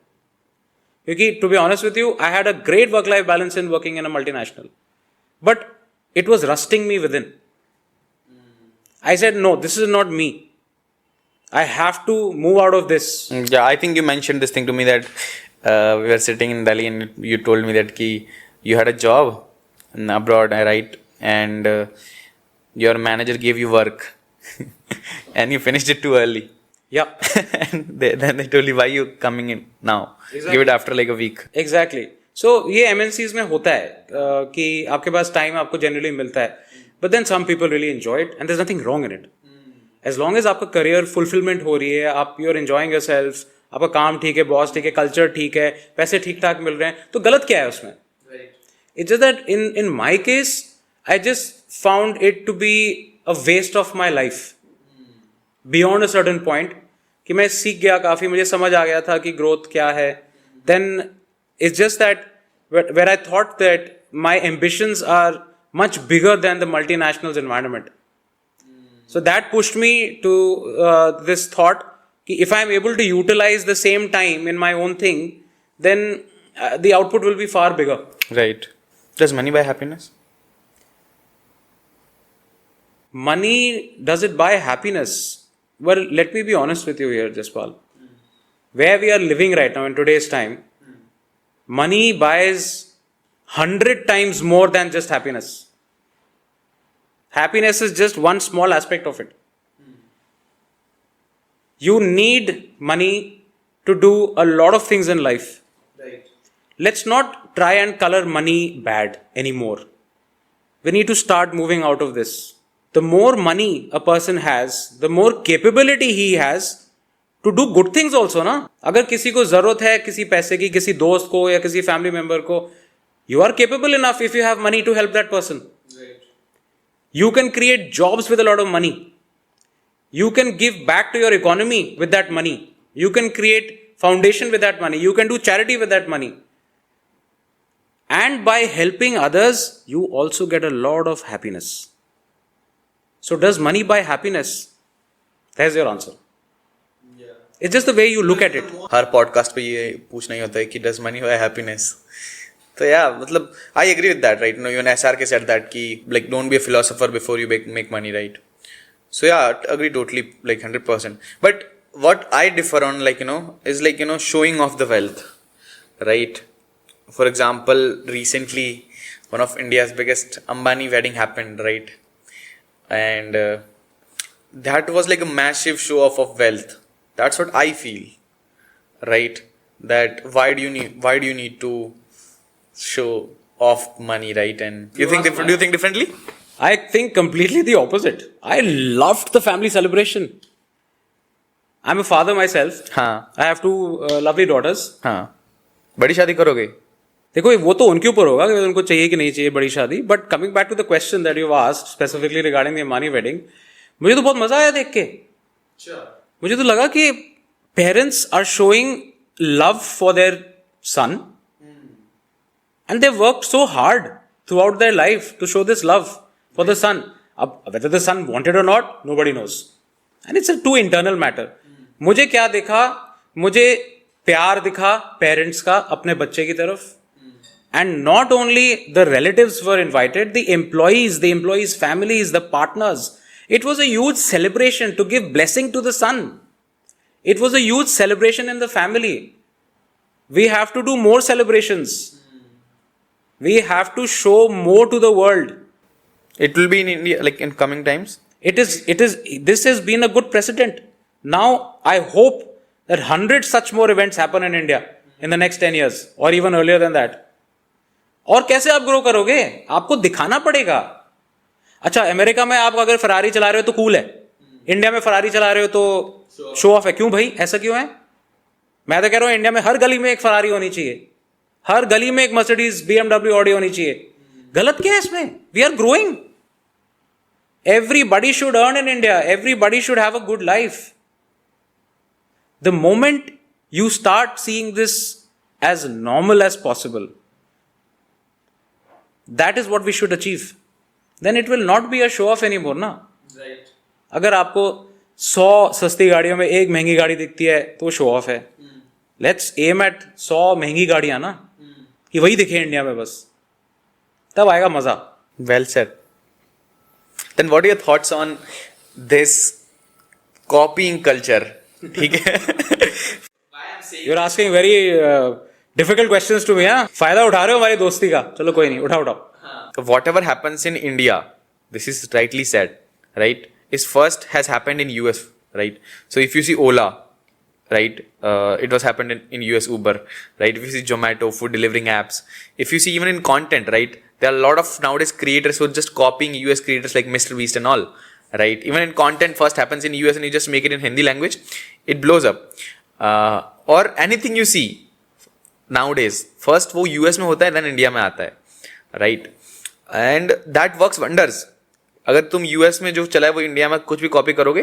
Because, to be honest with you, I had a great work-life balance in working in a multinational. But it was rusting me within. I said, no, this is not me. I have to move out of this. Yeah, I think you mentioned this thing to me that we were sitting in Delhi and you told me that you had a job abroad, right? And your manager gave you work and you finished it too early. Yeah. And then they told you, why you coming in now? Exactly. Give it after like a week. Exactly. So ये MNCs में होता है कि आपके पास time आपको generally मिलता है. But then some people really enjoy it and there's nothing wrong in it. As long as आपका करियर फुलफिलमेंट हो रही है, आप यू आर एंजॉइंग योरसेल्फ, आपका काम ठीक है, बॉस ठीक है, कल्चर ठीक है, पैसे ठीक ठाक मिल रहे हैं, तो गलत क्या है उसमें? It's just that in my case, I just found it to be a waste of my life. Beyond a certain point, कि मैं सीख गया काफ़ी, मुझे समझ आ गया था कि ग्रोथ क्या है. Then it's just that where I thought that my ambitions are much bigger than the multinationals environment. So that pushed me to this thought that if I am able to utilize the same time in my own thing, then the output will be far bigger. Right. Does money buy happiness? Money, does it buy happiness? Well, let me be honest with you here, Jaspal. Where we are living right now in today's time, money buys 100 times more than just happiness. Happiness is just one small aspect of it. You need money to do a lot of things in life. Right. Let's not try and color money bad anymore. We need to start moving out of this. The more money a person has, the more capability he has to do good things also, ना? अगर किसी को जरूरत है किसी पैसे की, किसी दोस्त को या किसी फैमिली मेंबर को, you are capable enough if you have money to help that person. Right. You can create jobs with a lot of money. You can give back to your economy with that money. You can create foundation with that money. You can do charity with that money. And by helping others, you also get a lot of happiness. So does money buy happiness? There's your answer. Yeah. It's just the way you look at it. Her podcast पे ये पूछना ही होता है कि does money buy happiness? तो yeah, मतलब I agree with that, right? You know, even SRK said that कि like don't be a philosopher before you make money, right? So yeah, agree totally, like 100%. But what I differ on, like, you know, is like, you know, showing off the wealth, right? For example, recently one of India's biggest Ambani wedding happened, right? And that was like a massive show off of wealth. That's what I feel, right? That why do you need to show off money, right? And do you think differently? I think completely the opposite. I loved the family celebration. I'm a father myself. हाँ. I have two lovely daughters. हाँ. बड़ी शादी करोगे? देखो वो तो उनके ऊपर होगा कि उनको चाहिए कि नहीं चाहिए बड़ी शादी. But coming back to the question that you asked specifically regarding the Ambani wedding, मुझे तो बहुत मजा आया देख के. मुझे तो लगा कि parents are showing love for their son and they work so hard throughout their life to show this love for the son. अब whether the son wanted or not, nobody knows. And it's a too internal matter. मुझे क्या दिखा? मुझे प्यार दिखा parents का अपने बच्चे की तरफ. And not only the relatives were invited, the employees' families, the partners. It was a huge celebration to give blessing to the son. It was a huge celebration in the family. We have to do more celebrations. We have to show more to the world. It will be in India, like in coming times. This has been a good precedent. Now, I hope that 100 such more events happen in India in the next 10 years or even earlier than that. और कैसे आप grow करोगे? आपको दिखाना पड़ेगा. अच्छा, America में आप अगर फरारी चला रहे हो तो कूल है, इंडिया में फरारी चला रहे हो तो शो ऑफ है. क्यों भाई, ऐसा क्यों है? मैं तो कह रहा हूं इंडिया में हर गली में एक फरारी होनी चाहिए, हर गली में एक मर्सिडीज, BMW, ऑडी होनी चाहिए. गलत क्या है इसमें? We are growing. Everybody should earn in India. Everybody should have a good life. The moment you start seeing this as normal as possible, that is what we should achieve. Then it will not be a show off anymore, na? Right. अगर आपको 100 सस्ती गाड़ियों में एक महंगी गाड़ी दिखती है तो शो ऑफ है. लेट्स एम एट 100 महंगी गाड़ियां ना, कि वही दिखे इंडिया में बस, तब आएगा मजा. Well said. Then what are your thoughts on this copying culture? ठीक है. You're asking very difficult questions to me, हाँ? फायदा उठा रहे हो हमारी दोस्ती का. चलो कोई नहीं, उठाओ. Whatever happens in India, this is rightly said, right? Is first has happened in US, right? So if you see Ola, right? It was happened in US Uber, right? If you see Zomato, food delivering apps, if you see even in content, right? There are a lot of nowadays creators who are just copying US creators like Mr. Beast and all, right? Even in content first happens in US and you just make it in Hindi language, it blows up. Or anything you see nowadays, first वो US में होता है, then India में आता है, right? And that works wonders. अगर तुम US में जो चला है वो इंडिया में कुछ भी कॉपी करोगे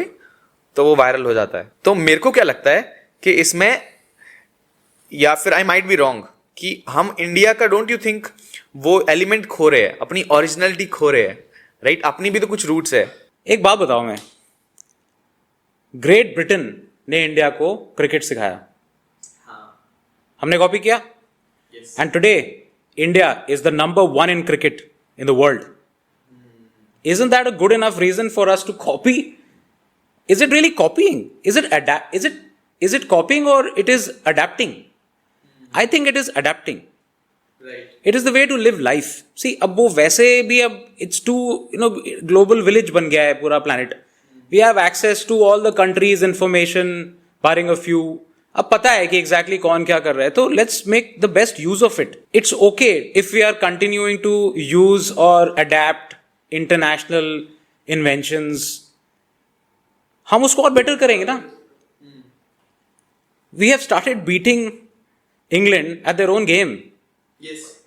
तो वो वायरल हो जाता है. तो मेरे को क्या लगता है कि इसमें, या फिर आई माइट बी रॉन्ग, कि हम इंडिया का डोंट यू थिंक वो एलिमेंट खो रहे हैं, अपनी ओरिजिनलिटी खो रहे हैं, राइट? अपनी भी तो कुछ रूट्स है. एक बात बताओ, मैं, ग्रेट ब्रिटेन ने इंडिया को क्रिकेट सिखाया, हमने कॉपी किया, and today India is the number 1 in cricket in the world. Isn't that a good enough reason for us to copy? Is it really copying? Is it copying or it is adapting? I think it is adapting. Right. It is the way to live life. See, अब वो वैसे भी अब it's too, global village बन गया है पूरा planet. We have access to all the countries' information, barring a few. अब पता है कि एग्जैक्टली कौन क्या कर रहा है, तो let's make the best use of it. It's okay if we are continuing to use और अडेप्ट इंटरनेशनल इन्वेंशंस. हम उसको और बेटर करेंगे ना. We have started beating England at their own game.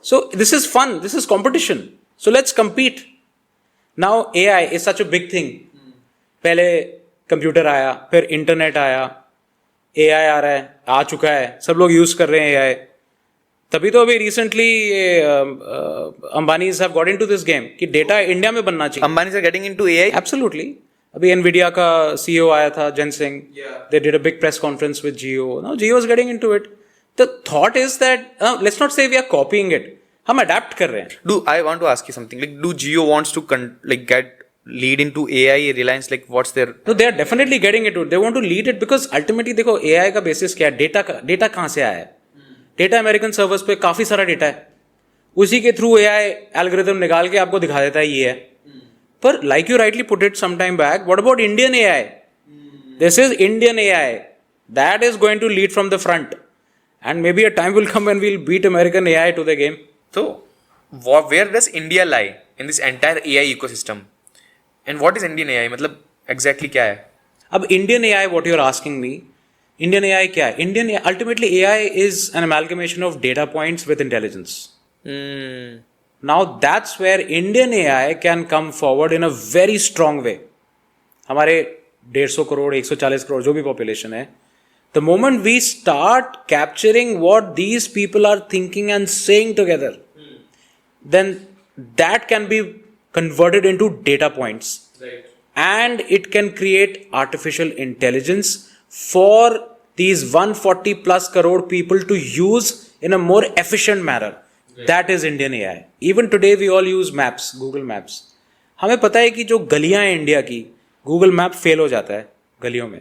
So this is fun, this is competition, so let's compete. Now AI is such a big thing. पहले computer आया, फिर internet आया, AI आ रहा है, आ चुका है, सब लोग यूज कर रहे हैं AI. तभी तो अभी recently Ambanis have got into this game कि डेटा इंडिया में बनना चाहिए. Ambanis are getting into AI. Absolutely. अभी एनवीडिया का CEO आया था, जन सिंह. They did a big press conference with Jio. Now Jio is getting into it. The thought is that let's not say we are copying it. हम adapt कर रहे हैं. Do I want to ask you something? Like, do Jio wants to get lead into AI? Reliance, like, what's their? No, they are definitely getting into it. They want to lead it because ultimately देखो AI का basis क्या है? Data कहाँ से आया है? Data American servers पे काफी सारा डेटा है, उसी के थ्रू AI एल्गोरिथम निकाल के आपको दिखा देता है ये है. पर like you rightly put it some time back, what about Indian AI? This is Indian AI that is going to lead from the front, and maybe a time will come when we'll beat American AI to the game. So, where does India lie in this entire AI ecosystem? And what is Indian AI? मतलब exactly क्या है? अब Indian AI, what you're asking me, Indian AI क्या है? Ultimately AI is an amalgamation of data points with intelligence. Now that's where Indian AI can come forward in a very strong way. हमारे 150 करोड़ 140 करोड़ जो भी population है, the moment we start capturing what these people are thinking and saying together, then that can be converted into data points. Right. And it can create artificial intelligence for these 140 plus crore people to use in a more efficient manner. Right. That is Indian AI. Even today we all use maps, Google Maps. हमें पता है कि जो गलियां हैं India की, Google Map fail हो जाता है गलियों में.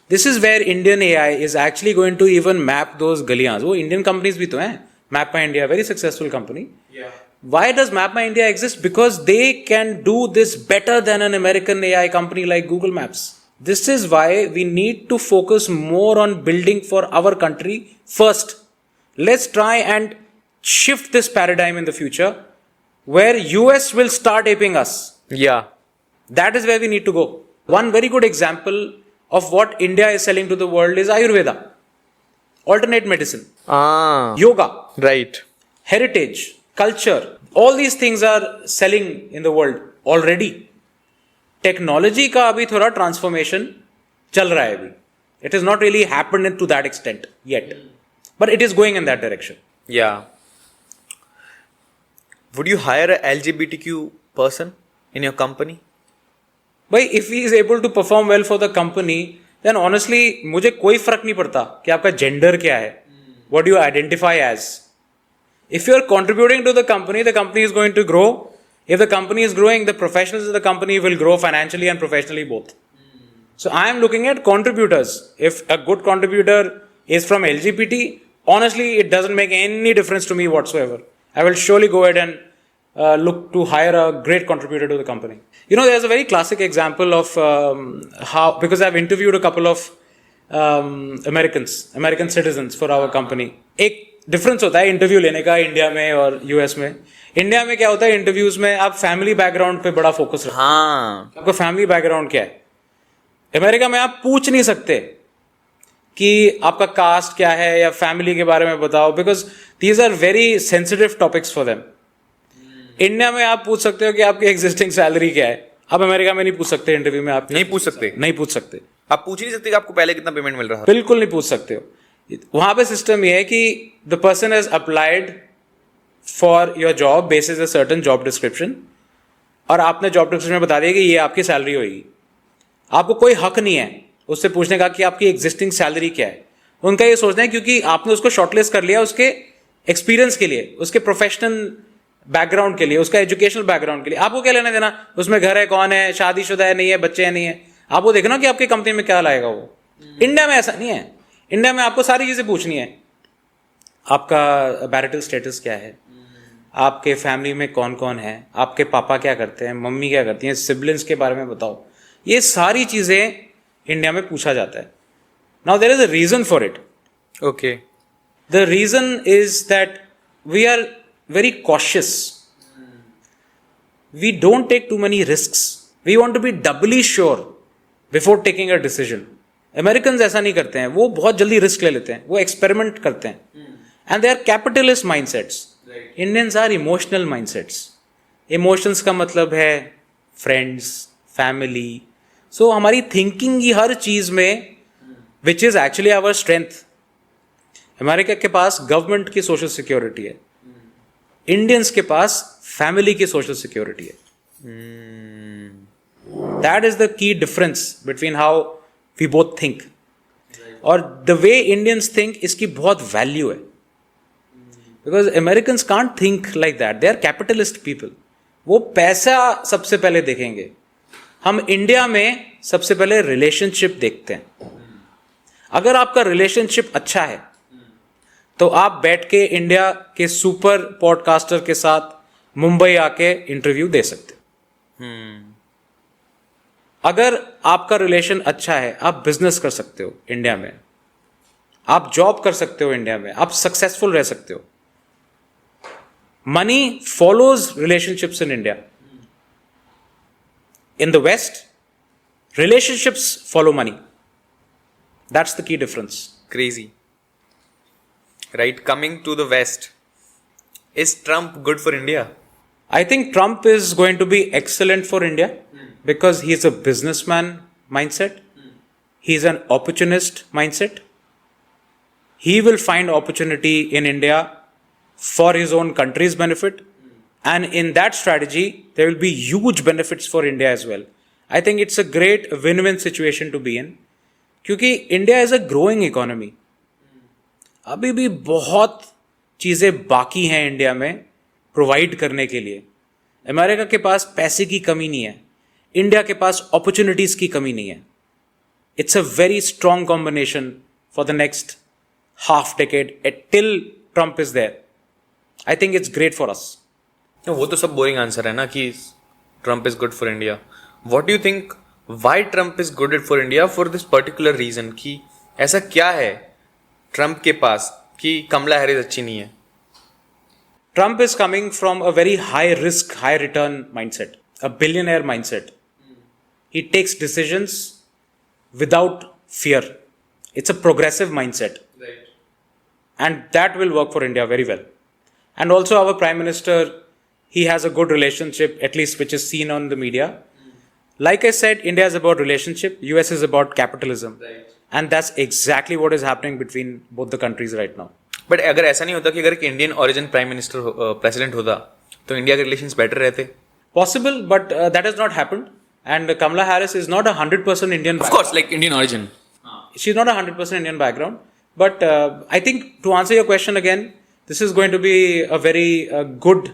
This is where Indian AI is actually going to even map those गलियां. वो Indian companies भी तो हैं. Mappa India, very successful company. Yeah. Why does Mappa India exist? Because they can do this better than an American AI company like Google Maps. This is why we need to focus more on building for our country first. Let's try and shift this paradigm in the future where US will start aping us. Yeah. That is where we need to go. One very good example of what India is selling to the world is Ayurveda, alternate medicine, yoga, right, heritage, culture. All these things are selling in the world already. Technology का अभी थोड़ा transformation चल रहा है अभी. It has not really happened to that extent yet, but it is going in that direction. Yeah. Would you hire a LGBTQ person in your company? भाई if he is able to perform well for the company then honestly मुझे कोई फर्क नहीं पड़ता कि आपका gender क्या है, what you identify as. If you are contributing to the company is going to grow. If the company is growing, the professionals of the company will grow financially and professionally both. So I am looking at contributors. If a good contributor is from LGBT, honestly, it doesn't make any difference to me whatsoever. I will surely go ahead and look to hire a great contributor to the company. You know, there's a very classic example of how, because I've interviewed a couple of American citizens for our company. एक difference होता है interview लेने का India में और US में. India में क्या होता है, इंटरव्यूज में आप फैमिली बैकग्राउंड पे बड़ा फोकस रखते हैं. हाँ, आपका फैमिली बैकग्राउंड क्या है. अमेरिका में आप पूछ नहीं सकते कि आपका कास्ट क्या है या फैमिली के बारे में बताओ, because these are very sensitive topics for them. India में आप पूछ सकते हो कि आपकी एग्जिस्टिंग सैलरी क्या है. आप अमेरिका में नहीं पूछ सकते इंटरव्यू में. आप नहीं पूछ सकते. नहीं पूछ सकते. आप पूछ ही नहीं सकते कि आपको पहले कितना पेमेंट मिल रहा है. बिल्कुल नहीं पूछ सकते हो. वहां पे सिस्टम ये है कि the person has applied for your job basis a certain job description, और आपने जॉब डिस्क्रिप्शन में बता दिया कि ये आपकी सैलरी होगी. आपको कोई हक नहीं है उससे पूछने का कि आपकी एग्जिस्टिंग सैलरी क्या है. उनका ये सोचना है क्योंकि आपने उसको शॉर्टलिस्ट कर लिया उसके एक्सपीरियंस के लिए, उसके प्रोफेशनल बैकग्राउंड के लिए, उसका एजुकेशनल बैकग्राउंड के लिए. आपको क्या लेना देना उसमें घर है, कौन है, शादीशुदा है, नहीं है, बच्चे हैं, नहीं है. आपको देखना कि आपकी कंपनी में क्या लाएगा वो. इंडिया में ऐसा नहीं है. इंडिया में आपको सारी चीजें पूछनी है. आपका मैरिटल स्टेटस क्या है, आपके फैमिली में कौन कौन है, आपके पापा क्या करते हैं, मम्मी क्या करती हैं, सिबलिंग्स के बारे में बताओ. ये सारी चीजें इंडिया में पूछा जाता है. Now there is a reason for it. Okay. The reason is that we are very cautious. We don't take too many risks. We want to be doubly sure before taking a decision. American ऐसा नहीं करते हैं. वो बहुत जल्दी risk ले लेते हैं, वो एक्सपेरिमेंट करते हैं, and they are capitalist mindsets. Indians are emotional mindsets. Emotions का मतलब है फ्रेंड्स, फैमिली. सो हमारी थिंकिंग की हर चीज में, which is actually our strength. America के पास गवर्नमेंट की सोशल सिक्योरिटी है, इंडियंस के पास फैमिली की सोशल सिक्योरिटी है. That is the key difference between how we both think. और द वे इंडियंस थिंक, इसकी बहुत वैल्यू है. Because Americans can't think like that. They are capitalist people. वो पैसा सबसे पहले देखेंगे. हम इंडिया में सबसे पहले रिलेशनशिप देखते हैं. अगर आपका रिलेशनशिप अच्छा है तो आप बैठ के इंडिया के सुपर पॉडकास्टर के साथ मुंबई आके इंटरव्यू दे सकते हो. अगर आपका रिलेशन अच्छा है, आप बिजनेस कर सकते हो इंडिया में, आप जॉब कर सकते हो इंडिया में, आप सक्सेसफुल रह सकते हो. Money follows relationships in India. In the west, relationships follow money. That's the key difference. Crazy. Right, coming to the West. Is Trump good for India? I think Trump is going to be excellent for India because he's a businessman mindset. He's an opportunist mindset. He will find opportunity in India for his own country's benefit. And in that strategy, there will be huge benefits for India as well. I think it's a great win-win situation to be in. क्योंकि India is a growing economy. अभी भी बहुत चीज़ें बाकी हैं India में provide करने के लिए. अमेरिका के पास पैसे की कमी नहीं है, इंडिया के पास अपॉर्चुनिटीज़ की कमी नहीं है. It's a very strong combination for the next half decade till Trump is there. I think it's great for us. वो तो सब बोरिंग आंसर है ना कि Trump is good for India. What do you think why Trump is good for India for this particular reason? कि ऐसा क्या है ट्रम्प के पास कि कमला हैरिस अच्छी नहीं है? Trump is coming from a very high risk, high return mindset, a billionaire mindset. He takes decisions without fear. It's a progressive mindset. Right. And that will work for India very well. And also our Prime Minister, he has a good relationship, at least which is seen on the media. Like I said, India is about relationship, US is about capitalism. Right. And that's exactly what is happening between both the countries right now. But अगर ऐसा नहीं होता कि अगर एक Indian origin prime minister president होता तो India के रिलेशंस बेटर रहते? Possible, but that has not happened. And Kamala Harris is not 100% Indian. Of course, like Indian origin. She's not 100% Indian background. But I think to answer your question again, this is going to be a very good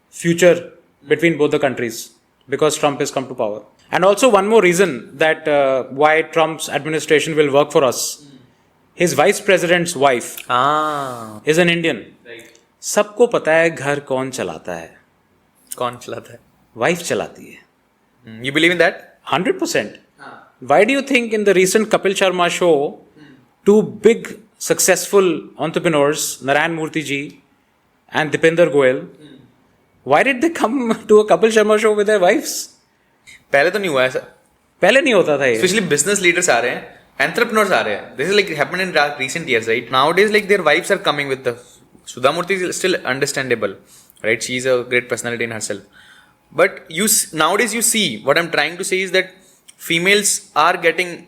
future between both the countries because Trump has come to power. And also one more reason that why Trump's administration will work for us. His vice president's wife is an Indian. सबको पता है घर कौन चलाता है. कौन चलाता है? Wife चलाती है. You believe in that? 100%. Why do you think in the recent Kapil Sharma show, two big successful entrepreneurs, Narayan Murthy ji and Dipinder Goyal, why did they come to a Kapil Sharma show with their wives? पहले तो नहीं हुआ ऐसा. पहले नहीं होता था ये. Especially business leaders आ रहे हैं, entrepreneurs आ रहे हैं. This is like happened in recent years, right? Nowadays, like their wives are coming with the. Sudha Murthy is still understandable, right? She is a great personality in herself. But nowadays you see what I'm trying to say is that females are getting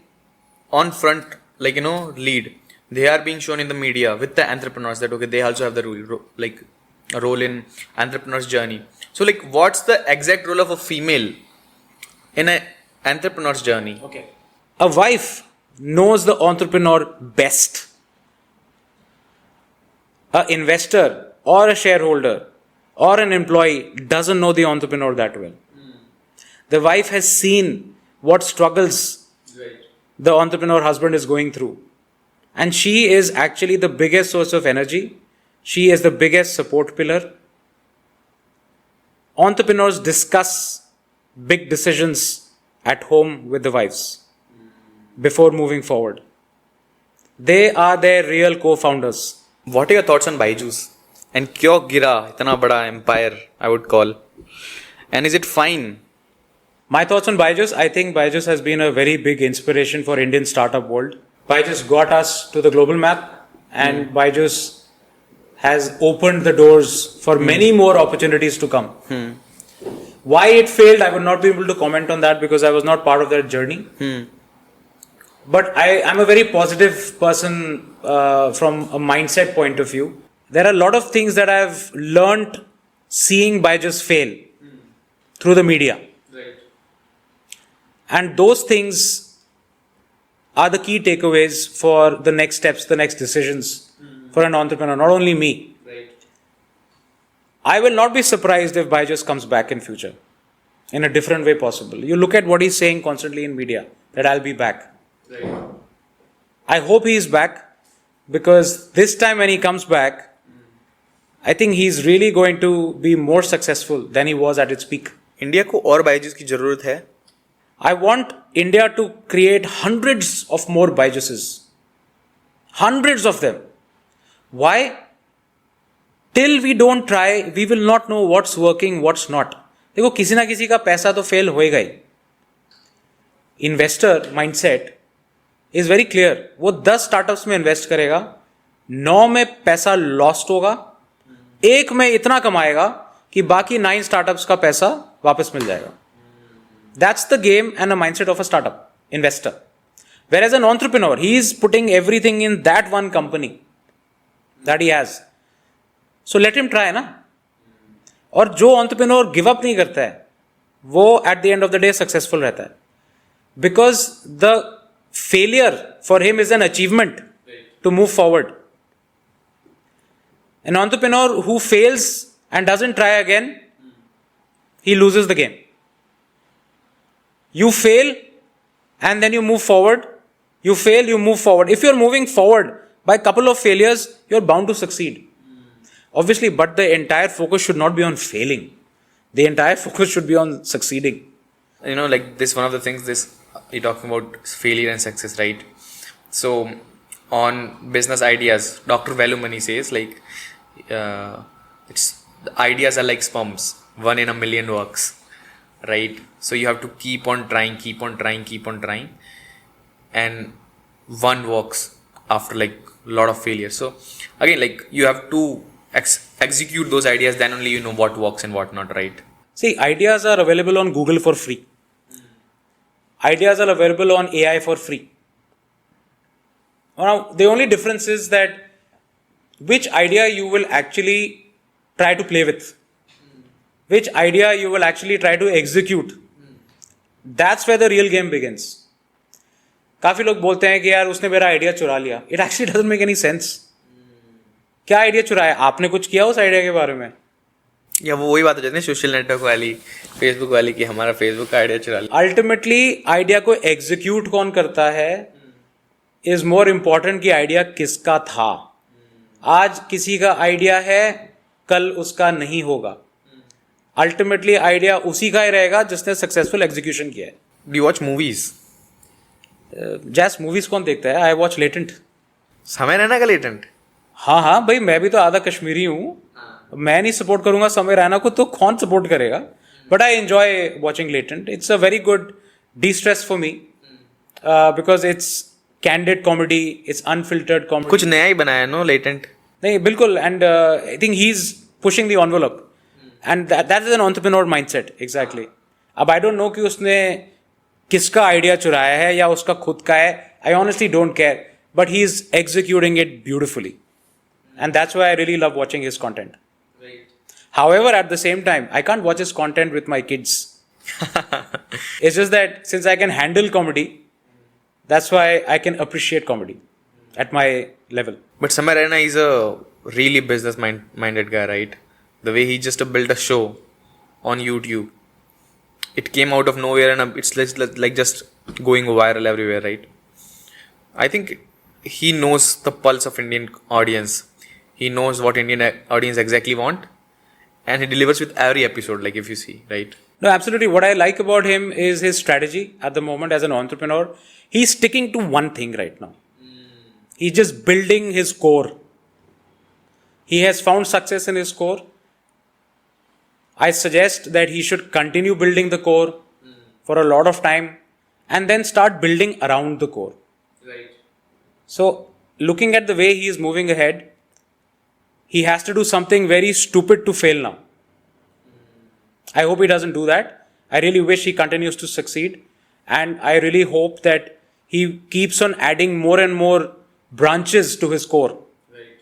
on front, like lead. They are being shown in the media with the entrepreneurs that okay, they also have the a role in entrepreneur's journey. So like, what's the exact role of a female in an entrepreneur's journey? Okay. A wife knows the entrepreneur best. An investor or a shareholder or an employee doesn't know the entrepreneur that well. The wife has seen what struggles the entrepreneur husband is going through. And she is actually the biggest source of energy. She is the biggest support pillar. Entrepreneurs discuss big decisions at home with the wives before moving forward. They are their real co-founders. What are your thoughts on Byju's? And क्यों गिरा इतना बड़ा empire, I would call? And is it fine? My thoughts on Byju's, I think Byju's has been a very big inspiration for Indian startup world. Byju's got us to the global map and Byju's has opened the doors for many more opportunities to come. Why it failed, I would not be able to comment on that because I was not part of that journey. But I am a very positive person from a mindset point of view. There are a lot of things that I've learned seeing Byju's fail through the media. Right. And those things are the key takeaways for the next steps, the next decisions for an entrepreneur, not only me. Right. I will not be surprised if Byju's comes back in future in a different way possible. You look at what he's saying constantly in media, that I'll be back. Right. I hope he is back because this time when he comes back, I think he's really going to be more successful than he was at its peak. India को और Byju's की ज़रूरत है. I want India to create hundreds of more Byju's. Hundreds of them. Why? Till we don't try, we will not know what's working, what's not. देखो किसी ना किसी का पैसा तो फेल होएगा ही. Investor mindset is very clear. वो 10 startups में invest करेगा, 9 में पैसा lost होगा, एक में इतना कमाएगा कि बाकी 9 startups का पैसा वापस मिल जाएगा. That's the game and a mindset of a startup investor. Whereas an entrepreneur, he is putting everything in that one company that he has. So let him try ना. और जो entrepreneur give up नहीं करता है, वो at the end of the day successful रहता है. Because the failure for him is an achievement to move forward. An entrepreneur who fails and doesn't try again, he loses the game. You fail and then you move forward. You fail, you move forward. If you're moving forward by a couple of failures, you're bound to succeed. Obviously, but the entire focus should not be on failing. The entire focus should be on succeeding. Like this, one of the things you're talking about failure and success, right? So, on business ideas, Dr. Velumani says like, the ideas are like sperms. 1 in a million works, right? So you have to keep on trying, and one works after like a lot of failure. So again, like you have to execute those ideas, then only you know what works and what not, right? See, ideas are available on Google for free. Ideas are available on AI for free. Now, the only difference is that which idea you will actually try to play with, which idea you will actually try to execute. That's where the real game begins. काफी लोग बोलते हैं कि यार उसने मेरा idea चुरा लिया. It actually doesn't make any sense. क्या आइडिया चुराया? आपने कुछ किया उस आइडिया के बारे में? या वो वही बात हो जाती है सोशल नेटवर्क वाली, फेसबुक वाली, कि हमारा फेसबुक का आइडिया चुरा लिया. अल्टीमेटली आइडिया को एग्जीक्यूट कौन करता है इज मोर इम्पॉर्टेंट कि आइडिया किसका था. आज किसी का आइडिया है, कल उसका नहीं होगा. अल्टीमेटली आइडिया उसी का ही रहेगा जिसने सक्सेसफुल एग्जीक्यूशन किया है. Do you watch movies? जैस मूवीज कौन देखता है? I watch latent. समय रैना का लेटेंट? हाँ हाँ भाई, मैं भी तो आधा कश्मीरी हूँ. मैं नहीं सपोर्ट करूंगा समय रैना को तो कौन सपोर्ट करेगा? But I enjoy watching latent. It's a very good D stress for me because it's candid comedy, it's unfiltered comedy. कुछ नया ही बनाया नो लेटेंट? नहीं बिल्कुल. And I think he is pushing the envelope and that is an entrepreneur mindset. Exactly. अब I don't know कि उसने किसका idea चुराया है या उसका खुद का है. I honestly don't care, but he is executing it beautifully and that's why I really love watching his content. Right. However, at the same time, I can't watch his content with my kids. It's just that since I can handle comedy, that's why I can appreciate comedy at my level. But Samay Raina is a really business-minded guy, right? The way he just built a show on YouTube. It came out of nowhere and it's like just going viral everywhere, right? I think he knows the pulse of Indian audience. He knows what Indian audience exactly want, and he delivers with every episode, like if you see, right? No, absolutely. What I like about him is his strategy at the moment as an entrepreneur. He's sticking to one thing right now. He's just building his core. He has found success in his core. I suggest that he should continue building the core for a lot of time and then start building around the core. Right. So, looking at the way he is moving ahead, he has to do something very stupid to fail now. I hope he doesn't do that. I really wish he continues to succeed. And I really hope that he keeps on adding more and more branches to his core. Right.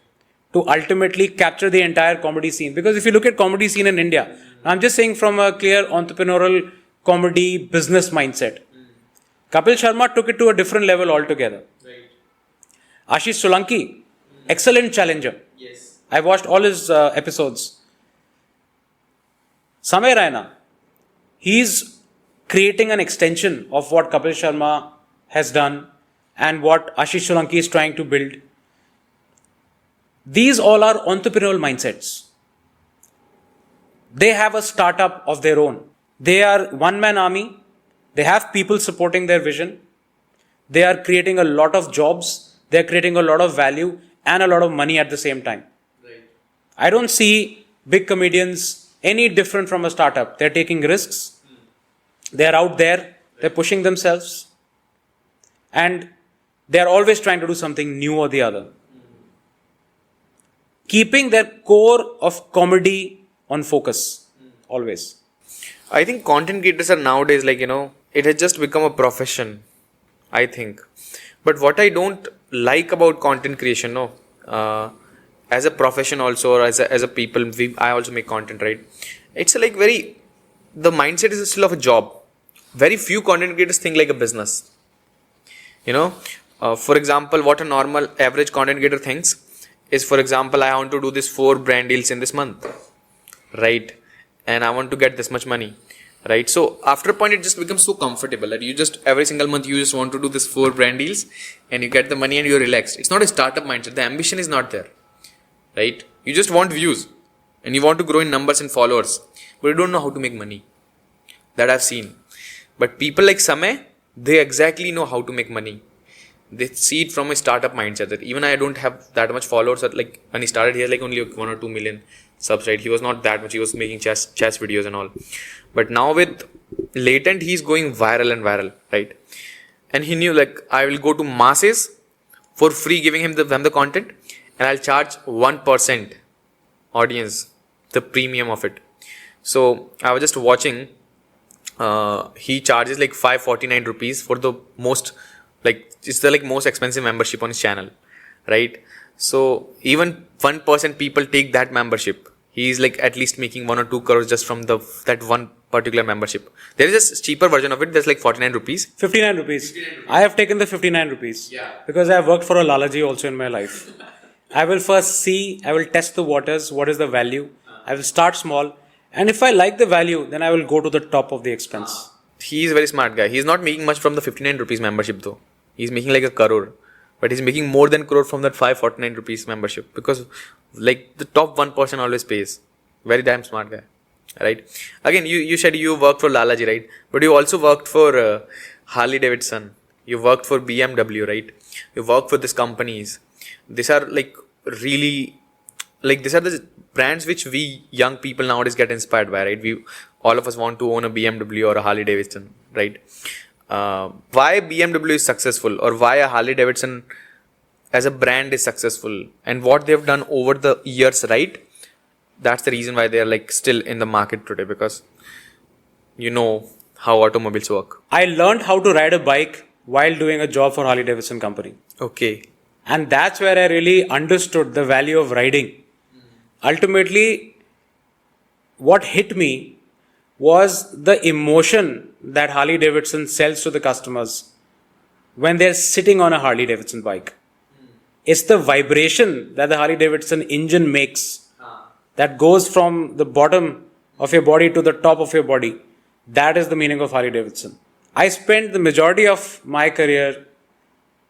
To ultimately capture the entire comedy scene. Because if you look at comedy scene in India, I'm just saying from a clear entrepreneurial comedy business mindset. Kapil Sharma took it to a different level altogether. Right. Ashish Solanki, excellent challenger. Yes. I watched all his episodes. Samay Raina, he's creating an extension of what Kapil Sharma has done and what Ashish Solanki is trying to build. These all are entrepreneurial mindsets. They have a startup of their own. They are one-man army. They have people supporting their vision. They are creating a lot of jobs. They are creating a lot of value and a lot of money at the same time. I don't see big comedians any different from a startup. They're taking risks. They're out there. They're pushing themselves. And they're always trying to do something new or the other. Keeping their core of comedy on focus. Always. I think content creators are nowadays it has just become a profession, I think. But what I don't like about content creation, as a profession also, or as a people, I also make content, right? It's the mindset is still of a job. Very few content creators think like a business. For example, what a normal average content creator thinks is, for example, I want to do this 4 brand deals in this month, right? And I want to get this much money, right? So after a point, it just becomes so comfortable that you just every single month you just want to do this 4 brand deals and you get the money and you're relaxed. It's not a startup mindset. The ambition is not there. Right? You just want views and you want to grow in numbers and followers, but you don't know how to make money. That I've seen. But people like Samay, they exactly know how to make money. They see it from a startup mindset that even I don't have that much followers. Like when he started, he had only 1 or 2 million subs, right? He was not that much. He was making chess videos and all. But now with Latent, he's going viral and viral, right? And he knew I will go to masses for free, giving them the content. And I'll charge 1% audience, the premium of it. So I was just watching, he charges 549 rupees for the most, it's the most expensive membership on his channel, right? So even 1% people take that membership. He's like at least making 1 or 2 crores just from that one particular membership. There is a cheaper version of it. There's like 49 rupees. 59 rupees. I have taken the 59 rupees. Yeah. Because I have worked for a Lalaji also in my life. I will first see, I will test the waters, what is the value. I will start small. And if I like the value, then I will go to the top of the expense. He's a very smart guy. He's not making much from the 59 rupees membership though. He's making like a crore. But he's making more than crore from that 549 rupees membership. Because like the top 1% always pays. Very damn smart guy. Right? Again, you said you worked for Lalaji, right? But you also worked for Harley Davidson. You worked for BMW, right? You worked for these companies. These are like really, like these are the brands which we young people nowadays get inspired by, right? All of us want to own a BMW or a Harley Davidson, right? Why BMW is successful, or why a Harley Davidson as a brand is successful, and what they've done over the years, right? That's the reason why they are like still in the market today, because you know how automobiles work. I learned how to ride a bike while doing a job for Harley Davidson company. Okay. And that's where I really understood the value of riding. Ultimately, what hit me was the emotion that Harley Davidson sells to the customers when they're sitting on a Harley Davidson bike. It's the vibration that the Harley Davidson engine makes that goes from the bottom of your body to the top of your body. That is the meaning of Harley Davidson. I spent the majority of my career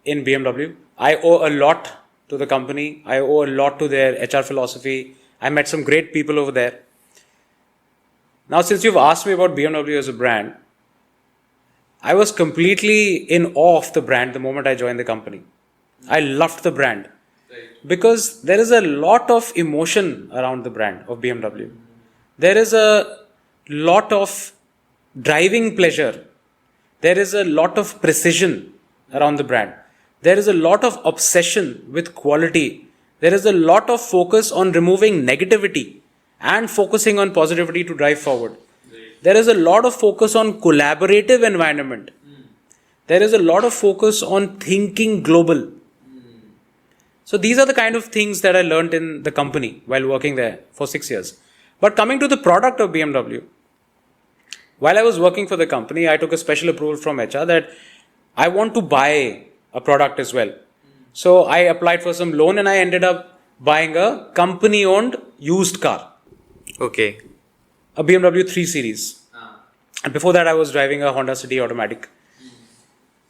in BMW. I owe a lot to the company. I owe a lot to their HR philosophy. I met some great people over there. Now, since you've asked me about BMW as a brand, I was completely in awe of the brand the moment I joined the company. I loved the brand because there is a lot of emotion around the brand of BMW. There is a lot of driving pleasure. There is a lot of precision around the brand. There is a lot of obsession with quality. There is a lot of focus on removing negativity and focusing on positivity to drive forward. There is a lot of focus on collaborative environment. There is a lot of focus on thinking global. So these are the kind of things that I learned in the company while working there for 6 years. But coming to the product of BMW, while I was working for the company, I took a special approval from HR that I want to buy a product as well. So I applied for some loan and I ended up buying a company-owned used car. Okay. A BMW 3 Series. And before that I was driving a Honda City Automatic.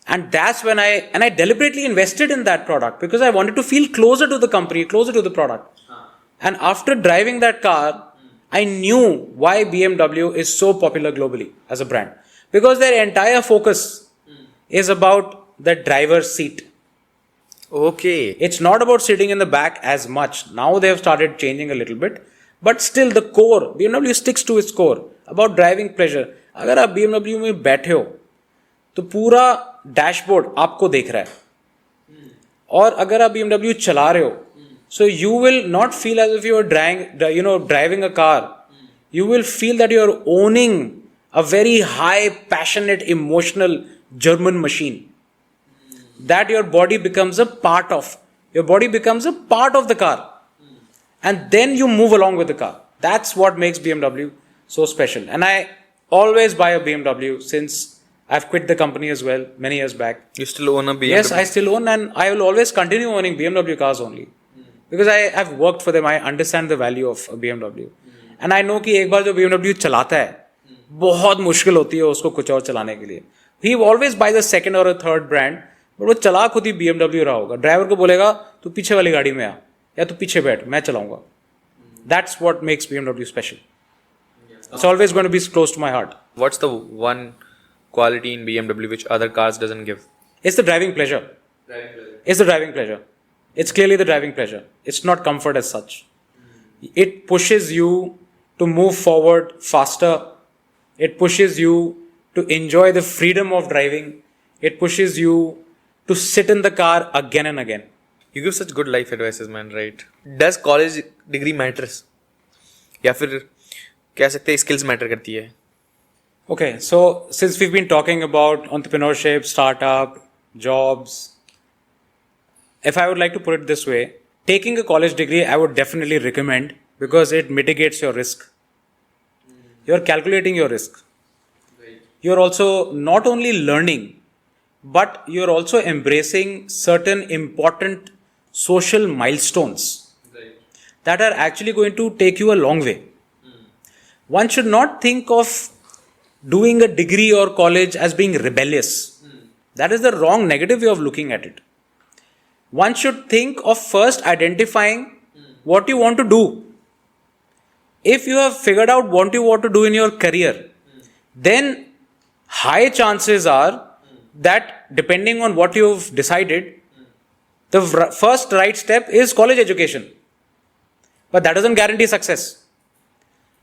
And that's when I deliberately invested in that product because I wanted to feel closer to the company, closer to the product. And after driving that car, I knew why BMW is so popular globally as a brand. Because their entire focus is about the driver's seat. Okay. It's not about sitting in the back as much. Now they have started changing a little bit. But still the core, BMW sticks to its core about driving pleasure. अगर आप BMW में बैठे हो तो पूरा dashboard आपको देख रहा है और अगर आप BMW चला रहे हो so you will not feel as if you are driving a car. You will feel that you are owning a very high, passionate, emotional German machine that your body becomes a part of. Your body becomes a part of the car. And then you move along with the car. That's what makes BMW so special. And I always buy a BMW since I've quit the company as well many years back. You still own a BMW? Yes, I still own and I will always continue owning BMW cars only. Because I have worked for them, I understand the value of a BMW. And I know कि एक बार जो BMW चलाता है बहुत मुश्किल होती है उसको कुछ और चलाने के लिए. He always buys a second or a third brand, but वो चला खुद ही BMW रहा होगा. ड्राइवर को बोलेगा तू पीछे वाली गाड़ी में आ या तू पीछे बैठ मैं चलाऊंगा. That's what makes BMW special. It's always going to be close to my heart. What's the one quality in BMW which other cars doesn't give? It's the driving pleasure. It's the driving pleasure. It's clearly the driving pleasure. It's not comfort as such. It pushes you to move forward faster. It pushes you to enjoy the freedom of driving. It pushes you to sit in the car again and again. You give such good life advices, man, right? Does college degree matters? या फिर कह सकते हैं skills matter करती है? Okay, so since we've been talking about entrepreneurship, startup, jobs, if I would like to put it this way, taking a college degree, I would definitely recommend because it mitigates your risk. You're calculating your risk. You're also not only learning, but you're also embracing certain important social milestones that are actually going to take you a long way. One should not think of doing a degree or college as being rebellious. That is the wrong negative way of looking at it. One should think of first identifying what you want to do. If you have figured out what you want to do in your career, then high chances are that depending on what you've decided, the first right step is college education. But that doesn't guarantee success.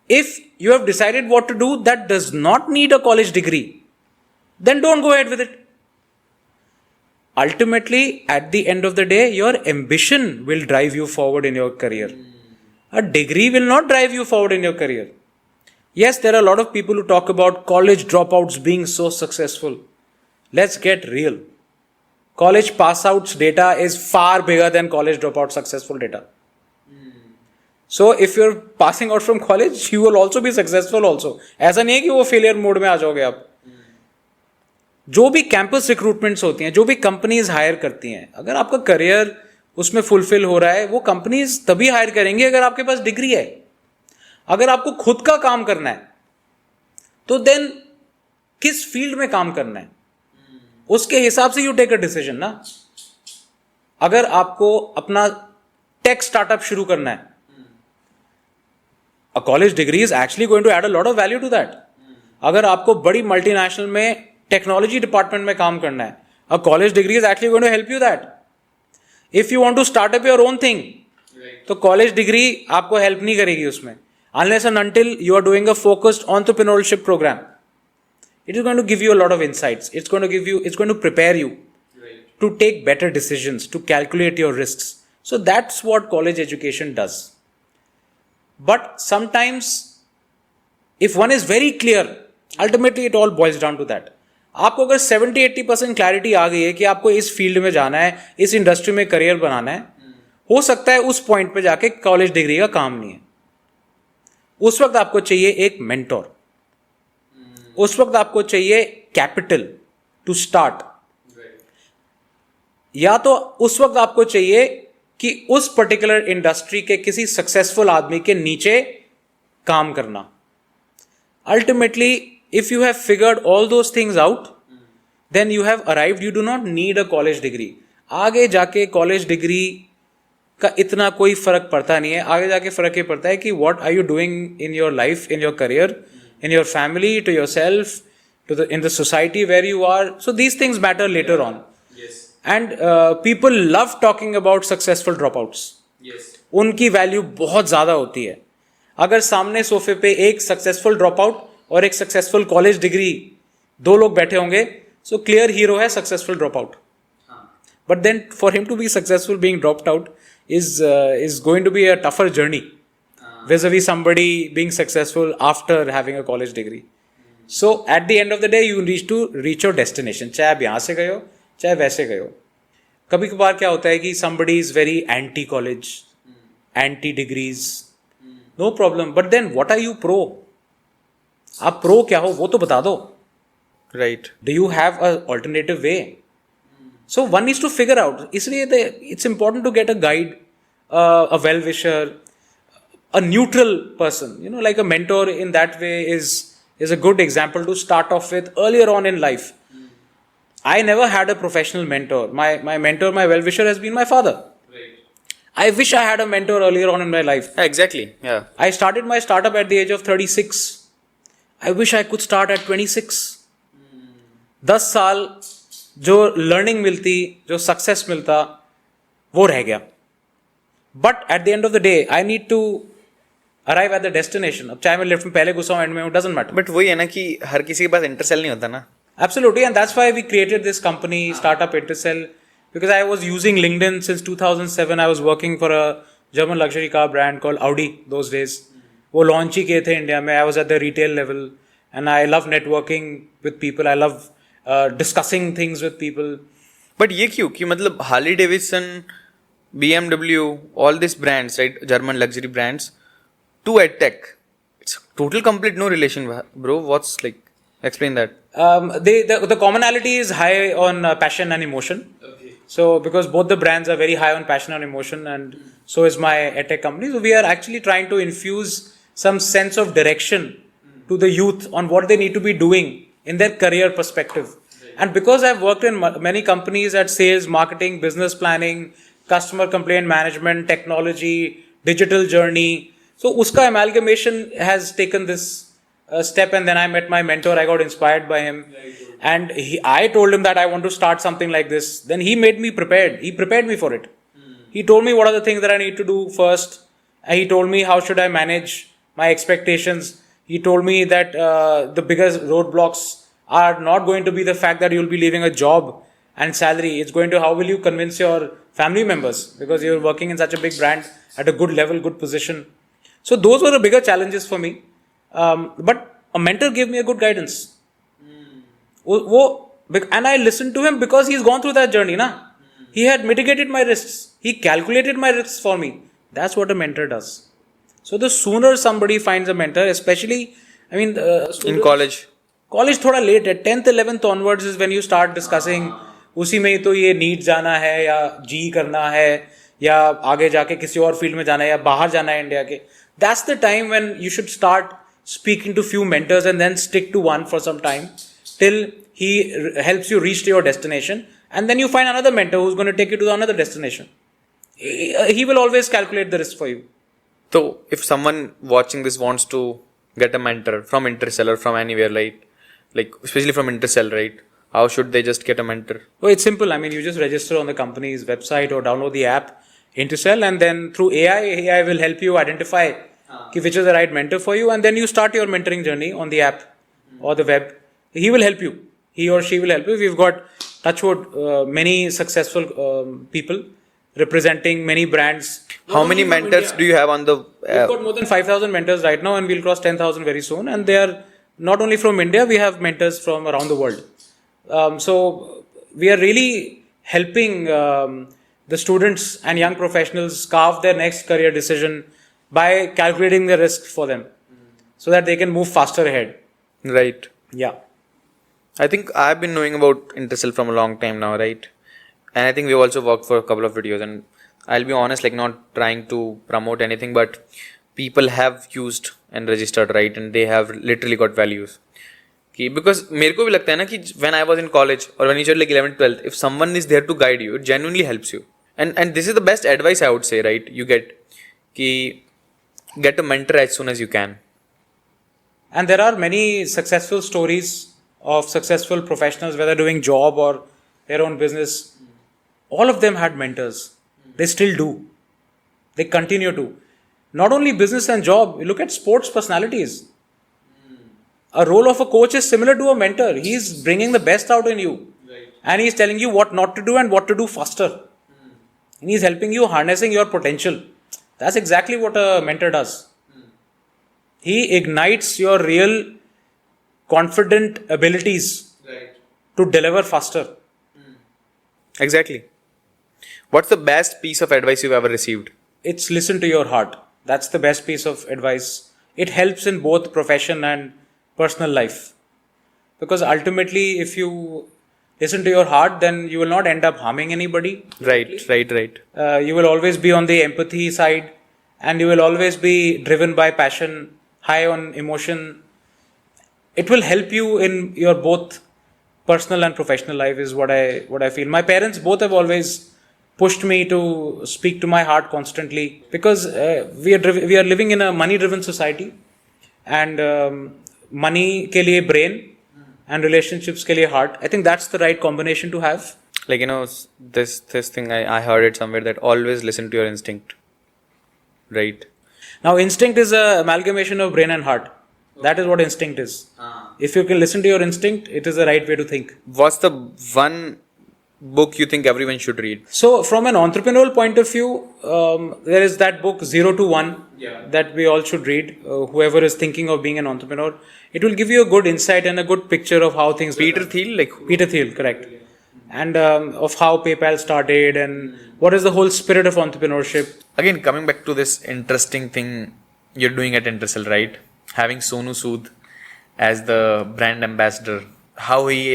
If you have decided what to do that does not need a college degree, then don't go ahead with it. Ultimately, at the end of the day, your ambition will drive you forward in your career. A degree will not drive you forward in your career. Yes, there are a lot of people who talk about college dropouts being so successful. Let's get real. College pass-outs data is far bigger than college dropout successful data. So if you're passing out from college, you will also be successful also. ऐसा नहीं है कि वो failure mode में आ जाओगे आप. जो भी कैंपस रिक्रूटमेंट्स होती हैं, जो भी कंपनीज हायर करती हैं, अगर आपका करियर उसमें फुलफिल हो रहा है, वो कंपनीज तभी हायर करेंगे अगर आपके पास डिग्री है. अगर आपको खुद का काम करना है तो देन किस फील्ड में काम करना है उसके हिसाब से यू टेक अ डिसीजन ना. अगर आपको अपना टेक स्टार्टअप शुरू करना है, a college degree is actually going to add a lot of value to that. अगर आपको बड़ी मल्टीनेशनल में टेक्नोलॉजी डिपार्टमेंट में काम करना है, a college degree is actually going to help you that. If you want to start up your own thing, तो college degree आपको हेल्प नहीं करेगी उसमें, unless and until you are doing a focused entrepreneurship program. It is going to give you a lot of insights. It's going to prepare you to take better decisions, to calculate your risks. So that's what college education does. But sometimes, if one is very clear, ultimately it all boils down to that. आपको अगर 70-80% clarity आ गई है कि आपको इस field में जाना है, इस इंडस्ट्री में करियर बनाना है, हो सकता है उस पॉइंट पे जाके कॉलेज डिग्री का काम नहीं है. उस वक्त आपको चाहिए एक मेंटोर. उस वक्त आपको चाहिए कैपिटल टू स्टार्ट. या तो उस वक्त आपको चाहिए कि उस पर्टिकुलर इंडस्ट्री के किसी सक्सेसफुल आदमी के नीचे काम करना. Ultimately if you have figured all those things out, then you have arrived. You do not need a college degree. आगे जाके कॉलेज डिग्री का इतना कोई फर्क पड़ता नहीं है. आगे जाके फर्क ये पड़ता है कि what are you doing in your life, in your career, in your family, to yourself, in the society where you are. So these things matter later on. Yes. And people love talking about successful dropouts. Yes. उनकी value बहुत ज़्यादा होती है. अगर सामने सोफे पे एक सक्सेसफुल ड्रॉप आउट और एक सक्सेसफुल कॉलेज डिग्री दो लोग बैठे होंगे, सो क्लियर हीरो है successful drop out. But then for him to be successful being dropped out is going to be a tougher journey vis-a-vis somebody being successful after having a college degree. So at the end of the day you need to reach your destination. चाहे आप यहाँ से गए हो चाहे वैसे गए हो. कभी कभार क्या होता है कि somebody is very anti college, anti degrees, no problem, but then what are you pro? आप प्रो क्या हो वो तो बता दो. Right. Do you have an alternative way? So one needs to figure out. इसलिए it's important to get a guide, a well-wisher, a neutral person. You know, like a mentor in that way is a good example to start off with earlier on in life. I never had a professional mentor. My mentor, my well-wisher has been my father. Right. I wish I had a mentor earlier on in my life. Exactly. Yeah. I started my startup at the age of 36. I wish I could start at 26. 10 साल जो learning मिलती, जो success मिलता, वो रह गया. But at the end of the day I need to arrive at the destination. अब चाहे मैं लिफ्ट में पहले घुसा हूं एंड में, डजंट मैटर. बट वही है ना कि हर किसी के पास इंटरसेल नहीं होता ना. Absolutely, and that's why we created this company, Startup Intercell, because I was using LinkedIn since 2007. I was working for a German luxury car brand called Audi those days. वो लॉन्च ही किए थे India में. I was at the retail level and I love networking with people. I love discussing things with people. But ये क्यों कि मतलब Harley Davidson, BMW, all these brands, right, German luxury brands, to edtech. It's total complete no relation, bro. What's like? Explain that. The commonality is high on passion and emotion. So because both the brands are very high on passion and emotion, and so is my edtech company. So we are actually trying to infuse some sense of direction to the youth on what they need to be doing in their career perspective. And because I've worked in many companies at sales, marketing, business planning, customer complaint management, technology, digital journey. So uska amalgamation has taken this step, and then I met my mentor. I got inspired by him, and I told him that I want to start something like this. Then he made me prepared. He prepared me for it. He told me what are the things that I need to do first. And he told me how should I manage my expectations. He told me that the biggest roadblocks are not going to be the fact that you'll be leaving a job and salary. It's going to how will you convince your family members, because you're working in such a big brand at a good level, good position. So those were the bigger challenges for me. But a mentor gave me a good guidance. And I listened to him because he's gone through that journey. Na? He had mitigated my risks. He calculated my risks for me. That's what a mentor does. So the sooner somebody finds a mentor, especially, I mean, in college थोड़ा late है. 10th 11th onwards is when you start discussing उसी में ही तो ये NEET जाना है या जी करना है या आगे जाके किसी और फील्ड में जाना है या बाहर जाना है इंडिया के. That's the time when you should start speaking to few mentors and then stick to one for some time till he helps you reach to your destination, and then you find another mentor who's going to take you to another destination. He will always calculate the risk for you. So if someone watching this wants to get a mentor from Intercell or from anywhere, like especially from Intercell, right? How should they just get a mentor? Well, it's simple. I mean, you just register on the company's website or download the app Intercell, and then through AI will help you identify which is the right mentor for you, and then you start your mentoring journey on the app or the web. He will help you. He or she will help you. We've got, touchwood, many successful people representing many brands. How many mentors do you have on the We've got more than 5,000 mentors right now, and we'll cross 10,000 very soon. And they are not only from India, we have mentors from around the world. So we are really helping the students and young professionals carve their next career decision by calculating the risk for them so that they can move faster ahead. Right. Yeah. I think I've been knowing about Intercell from a long time now, right? And I think we've also worked for a couple of videos, and I'll be honest, like not trying to promote anything, but people have used and registered, right? And they have literally got values. Because मेरे को भी लगता है ना कि when I was in college or when you were like 11th, 12th, if someone is there to guide you, it genuinely helps you. And this is the best advice I would say, right? You get a mentor as soon as you can. And there are many successful stories of successful professionals, whether doing job or their own business. All of them had mentors. They still do. They continue to. Not only business and job, look at sports personalities. A role of a coach is similar to a mentor. He's bringing the best out in you. Right. And he's telling you what not to do and what to do faster. And he's helping you harnessing your potential. That's exactly what a mentor does. He ignites your real confident abilities to deliver faster. Exactly. What's the best piece of advice you've ever received? It's listen to your heart. That's the best piece of advice. It helps in both profession and personal life. Because ultimately, if you listen to your heart, then you will not end up harming anybody. Right. You will always be on the empathy side, and you will always be driven by passion, high on emotion. It will help you in your both personal and professional life is what I feel. My parents both have always pushed me to speak to my heart constantly, because we are living in a money-driven society, and money ke liye brain and relationships ke liye heart. I think that's the right combination to have. Like, this thing I heard it somewhere, that always listen to your instinct. Right. Now, instinct is an amalgamation of brain and heart. That is what instinct is. If you can listen to your instinct, it is the right way to think. What's the one book you think everyone should read? So, from an entrepreneurial point of view, there is that book 0 to 1 that we all should read. Whoever is thinking of being an entrepreneur, it will give you a good insight and a good picture of how things. Peter Thiel, Peter Thiel, correct. And of how PayPal started and what is the whole spirit of entrepreneurship. Again, coming back to this interesting thing you're doing at Intercell, right? Having Sonu Sood as the brand ambassador, how he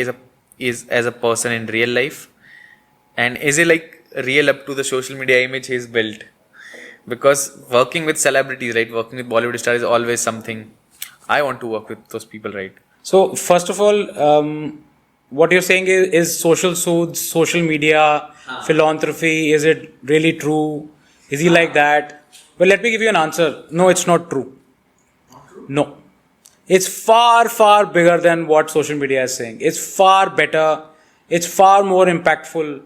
is as a person in real life, and is he like real up to the social media image he's built? Because working with celebrities, right, working with Bollywood stars is always something. I want to work with those people, right? So first of all, what you're saying is social suits, social media, philanthropy, is it really true? Is he like that? Well, let me give you an answer. No, it's not true. No. It's far, far bigger than what social media is saying. It's far better. It's far more impactful.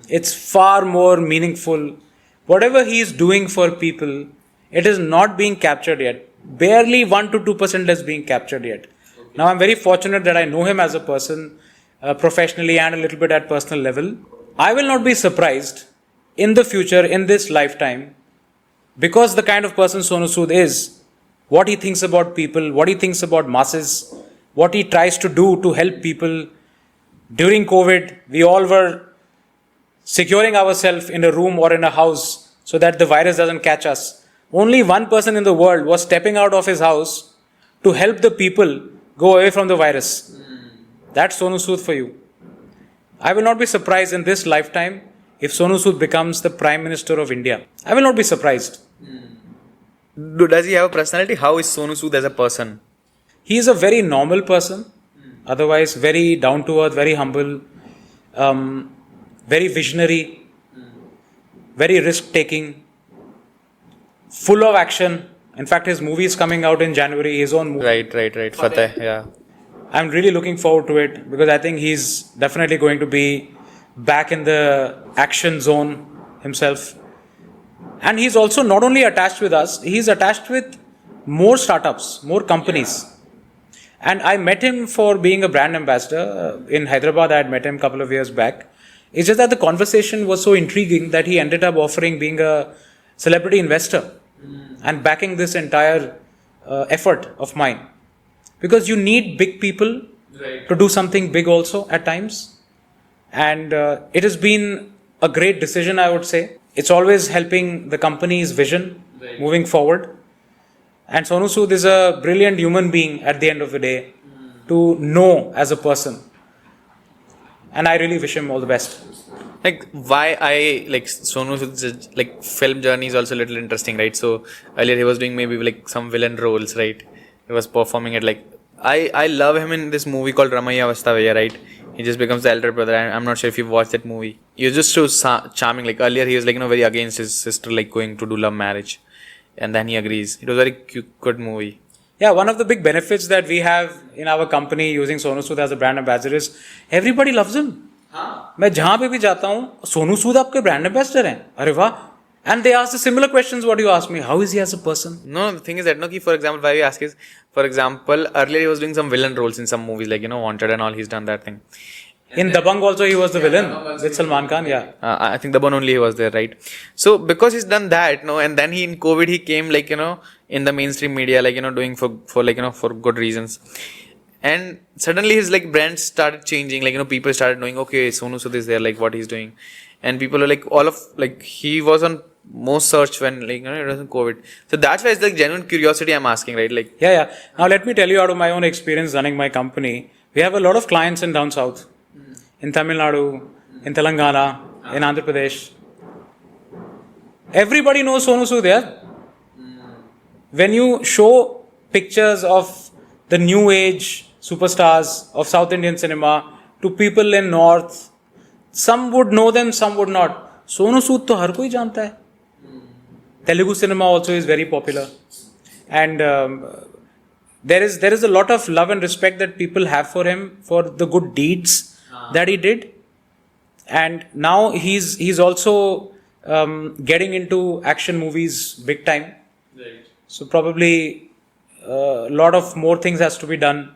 It's far more meaningful. Whatever he is doing for people, it is not being captured yet. Barely 1 to 2% is being captured yet. Now, I'm very fortunate that I know him as a person, professionally and a little bit at personal level. I will not be surprised in the future, in this lifetime, because the kind of person Sonu Sood is, what he thinks about people, what he thinks about masses, what he tries to do to help people. During COVID, we all were securing ourselves in a room or in a house so that the virus doesn't catch us. Only one person in the world was stepping out of his house to help the people go away from the virus. That's Sonu Sood for you. I will not be surprised in this lifetime if Sonu Sood becomes the Prime Minister of India. I will not be surprised. Does he have a personality? How is Sonu Sood as a person? He is a very normal person. Otherwise, very down to earth, very humble, very visionary, very risk taking, full of action. In fact, his movie is coming out in January, his own movie. Right. Fateh, yeah. I'm really looking forward to it because I think he's definitely going to be back in the action zone himself. And he's also not only attached with us, he's attached with more startups, more companies. And I met him for being a brand ambassador. In Hyderabad, I had met him a couple of years back. It's just that the conversation was so intriguing that he ended up offering being a celebrity investor and backing this entire effort of mine. Because you need big people to do something big also at times. And it has been a great decision, I would say. It's always helping the company's vision moving forward. And Sonu Sood is a brilliant human being at the end of the day to know as a person. And I really wish him all the best. Like why I like Sonu Sood's like film journey is also a little interesting, right? So earlier he was doing maybe like some villain roles, right? He was performing it like I love him in this movie called Ramaiya Vastavaiya, right? He just becomes the elder brother. I'm not sure if you've watched that movie. He was just so charming. Like earlier he was like very against his sister like going to do love marriage, and then he agrees. It was a very cute, good movie. Yeah, one of the big benefits that we have in our company using Sonu Sood as a brand ambassador is everybody loves him. मैं जहाँ पे भी जाता हूँ सोनू सूद आपके brand ambassador हैं अरे वाह and they ask the similar questions what you asked me, how is he as a person? No, the thing is that for example why we ask is, for example, earlier he was doing some villain roles in some movies like Wanted and all. He's done that thing. In Dabangg also he was the villain with Salman Khan. I think Dabangg only he was there, right? So because he's done that, and then in COVID he came like in the mainstream media like doing for for good reasons. And suddenly his like brand started changing, like people started knowing, okay, Sonu Sood is there, like what he's doing, and people are like all of like he was on most search when like it was in COVID. So that's why it's like genuine curiosity I'm asking, right? Like yeah. Now let me tell you out of my own experience running my company, we have a lot of clients in down south, in Tamil Nadu, in Telangana, in Andhra Pradesh. Everybody knows Sonu Sood there. When you show pictures of the new age superstars of South Indian cinema to people in North, some would know them, some would not. Sonu Sood to har koi janta hai. Telugu cinema also is very popular. And there is a lot of love and respect that people have for him for the good deeds that he did. And now he's also getting into action movies big time. Right. So probably a lot of more things has to be done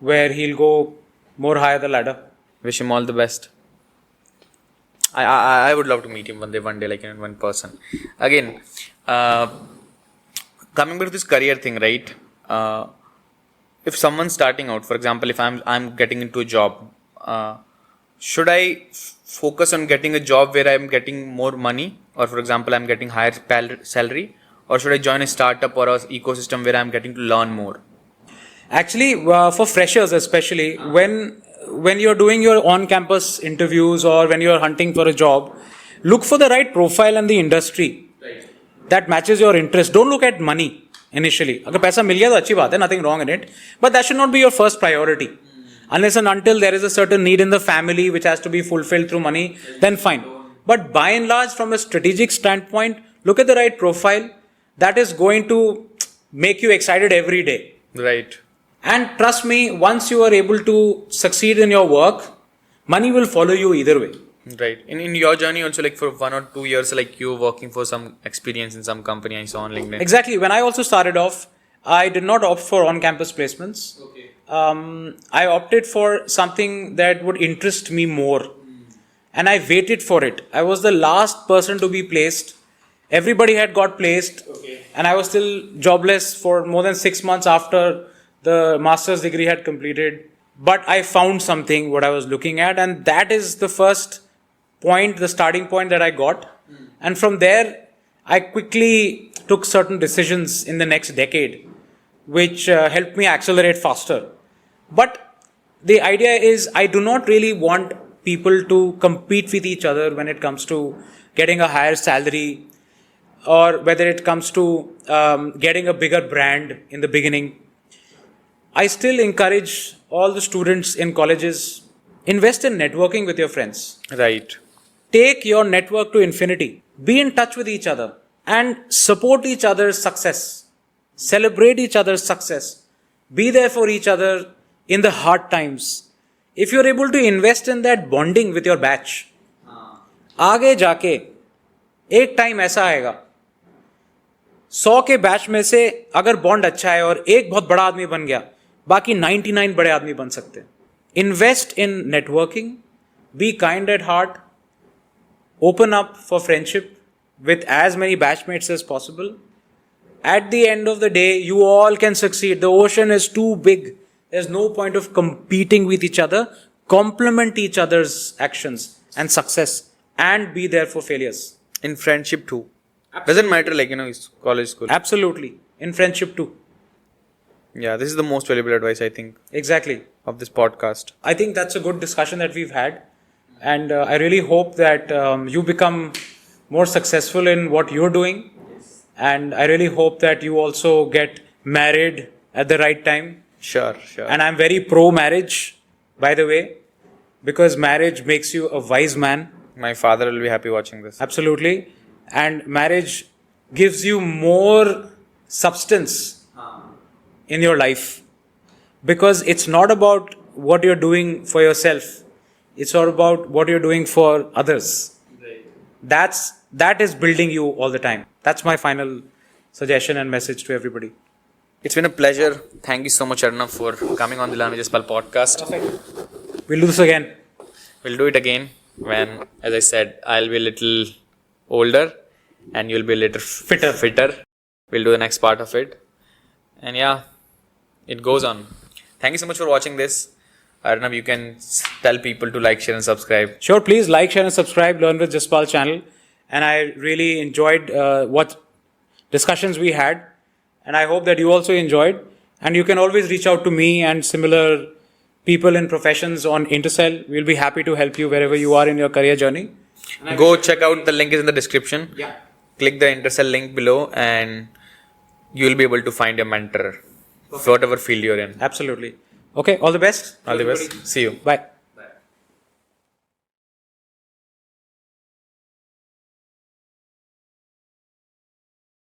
where he'll go more higher the ladder. Wish him all the best. I would love to meet him one day, like in one person. Again, coming back to this career thing, right? If someone's starting out, for example, if I'm getting into a job, should I focus on getting a job where I'm getting more money, or for example, I'm getting higher salary, or should I join a startup or a ecosystem where I'm getting to learn more? Actually, for freshers especially, when you're doing your on-campus interviews or when you're hunting for a job, look for the right profile and the industry that matches your interest. Don't look at money initially. अगर पैसा मिल गया तो अच्छी बात है, nothing wrong in it. But that should not be your first priority. Unless and until there is a certain need in the family which has to be fulfilled through money, then fine. But by and large, from a strategic standpoint, look at the right profile that is going to make you excited every day. Right. And trust me, once you are able to succeed in your work, money will follow you either way. Right. In your journey also, like for 1 or 2 years, like you were working for some experience in some company I saw on LinkedIn. Exactly. When I also started off, I did not opt for on-campus placements. Okay. I opted for something that would interest me more. And I waited for it. I was the last person to be placed. Everybody had got placed. Okay. And I was still jobless for more than 6 months after the master's degree had completed. But I found something what I was looking at. And that is the first point, the starting point that I got. And from there, I quickly took certain decisions in the next decade, which helped me accelerate faster. But the idea is I do not really want people to compete with each other when it comes to getting a higher salary or whether it comes to getting a bigger brand in the beginning. I still encourage all the students in colleges, invest in networking with your friends. Right. Take your network to infinity. Be in touch with each other and support each other's success. Celebrate each other's success. Be there for each other in the hard times. If you're able to invest in that bonding with your batch, आगे जाके एक time ऐसा आएगा 100 के batch में से अगर bond अच्छा है और एक बहुत बड़ा आदमी बन गया, बाकी 99 बड़े आदमी बन सकते हैं. Invest in networking. Be kind at heart. Open up for friendship with as many batchmates as possible. At the end of the day, you all can succeed. The ocean is too big. There's no point of competing with each other. Complement each other's actions and success and be there for failures. In friendship too. Doesn't matter, like, it's college, school. Absolutely. In friendship too. Yeah, this is the most valuable advice, I think, Exactly. of this podcast. I think that's a good discussion that we've had. And I really hope that you become more successful in what you're doing. And I really hope that you also get married at the right time. Sure. And I'm very pro marriage, by the way, because marriage makes you a wise man. My father will be happy watching this. Absolutely. And marriage gives you more substance in your life, because it's not about what you're doing for yourself. It's all about what you're doing for others. Right. That is building you all the time. That's my final suggestion and message to everybody. It's been a pleasure. Thank you so much, Arnav, for coming on the Learn with Jaspal podcast. We'll do this again. We'll do it again when, as I said, I'll be a little older and you'll be a little fitter. We'll do the next part of it. And yeah, it goes on. Thank you so much for watching this. Arnav, you can tell people to like, share and subscribe. Sure, please like, share and subscribe Learn with Jaspal channel. And I really enjoyed what discussions we had. And I hope that you also enjoyed. And you can always reach out to me and similar people in professions on Intercell. We'll be happy to help you wherever you are in your career journey. Go check out, the link is in the description. Yeah. Click the Intercell link below and you'll be able to find your mentor, whatever field you're in. Absolutely. Okay, all the best. All the best. See you. Bye.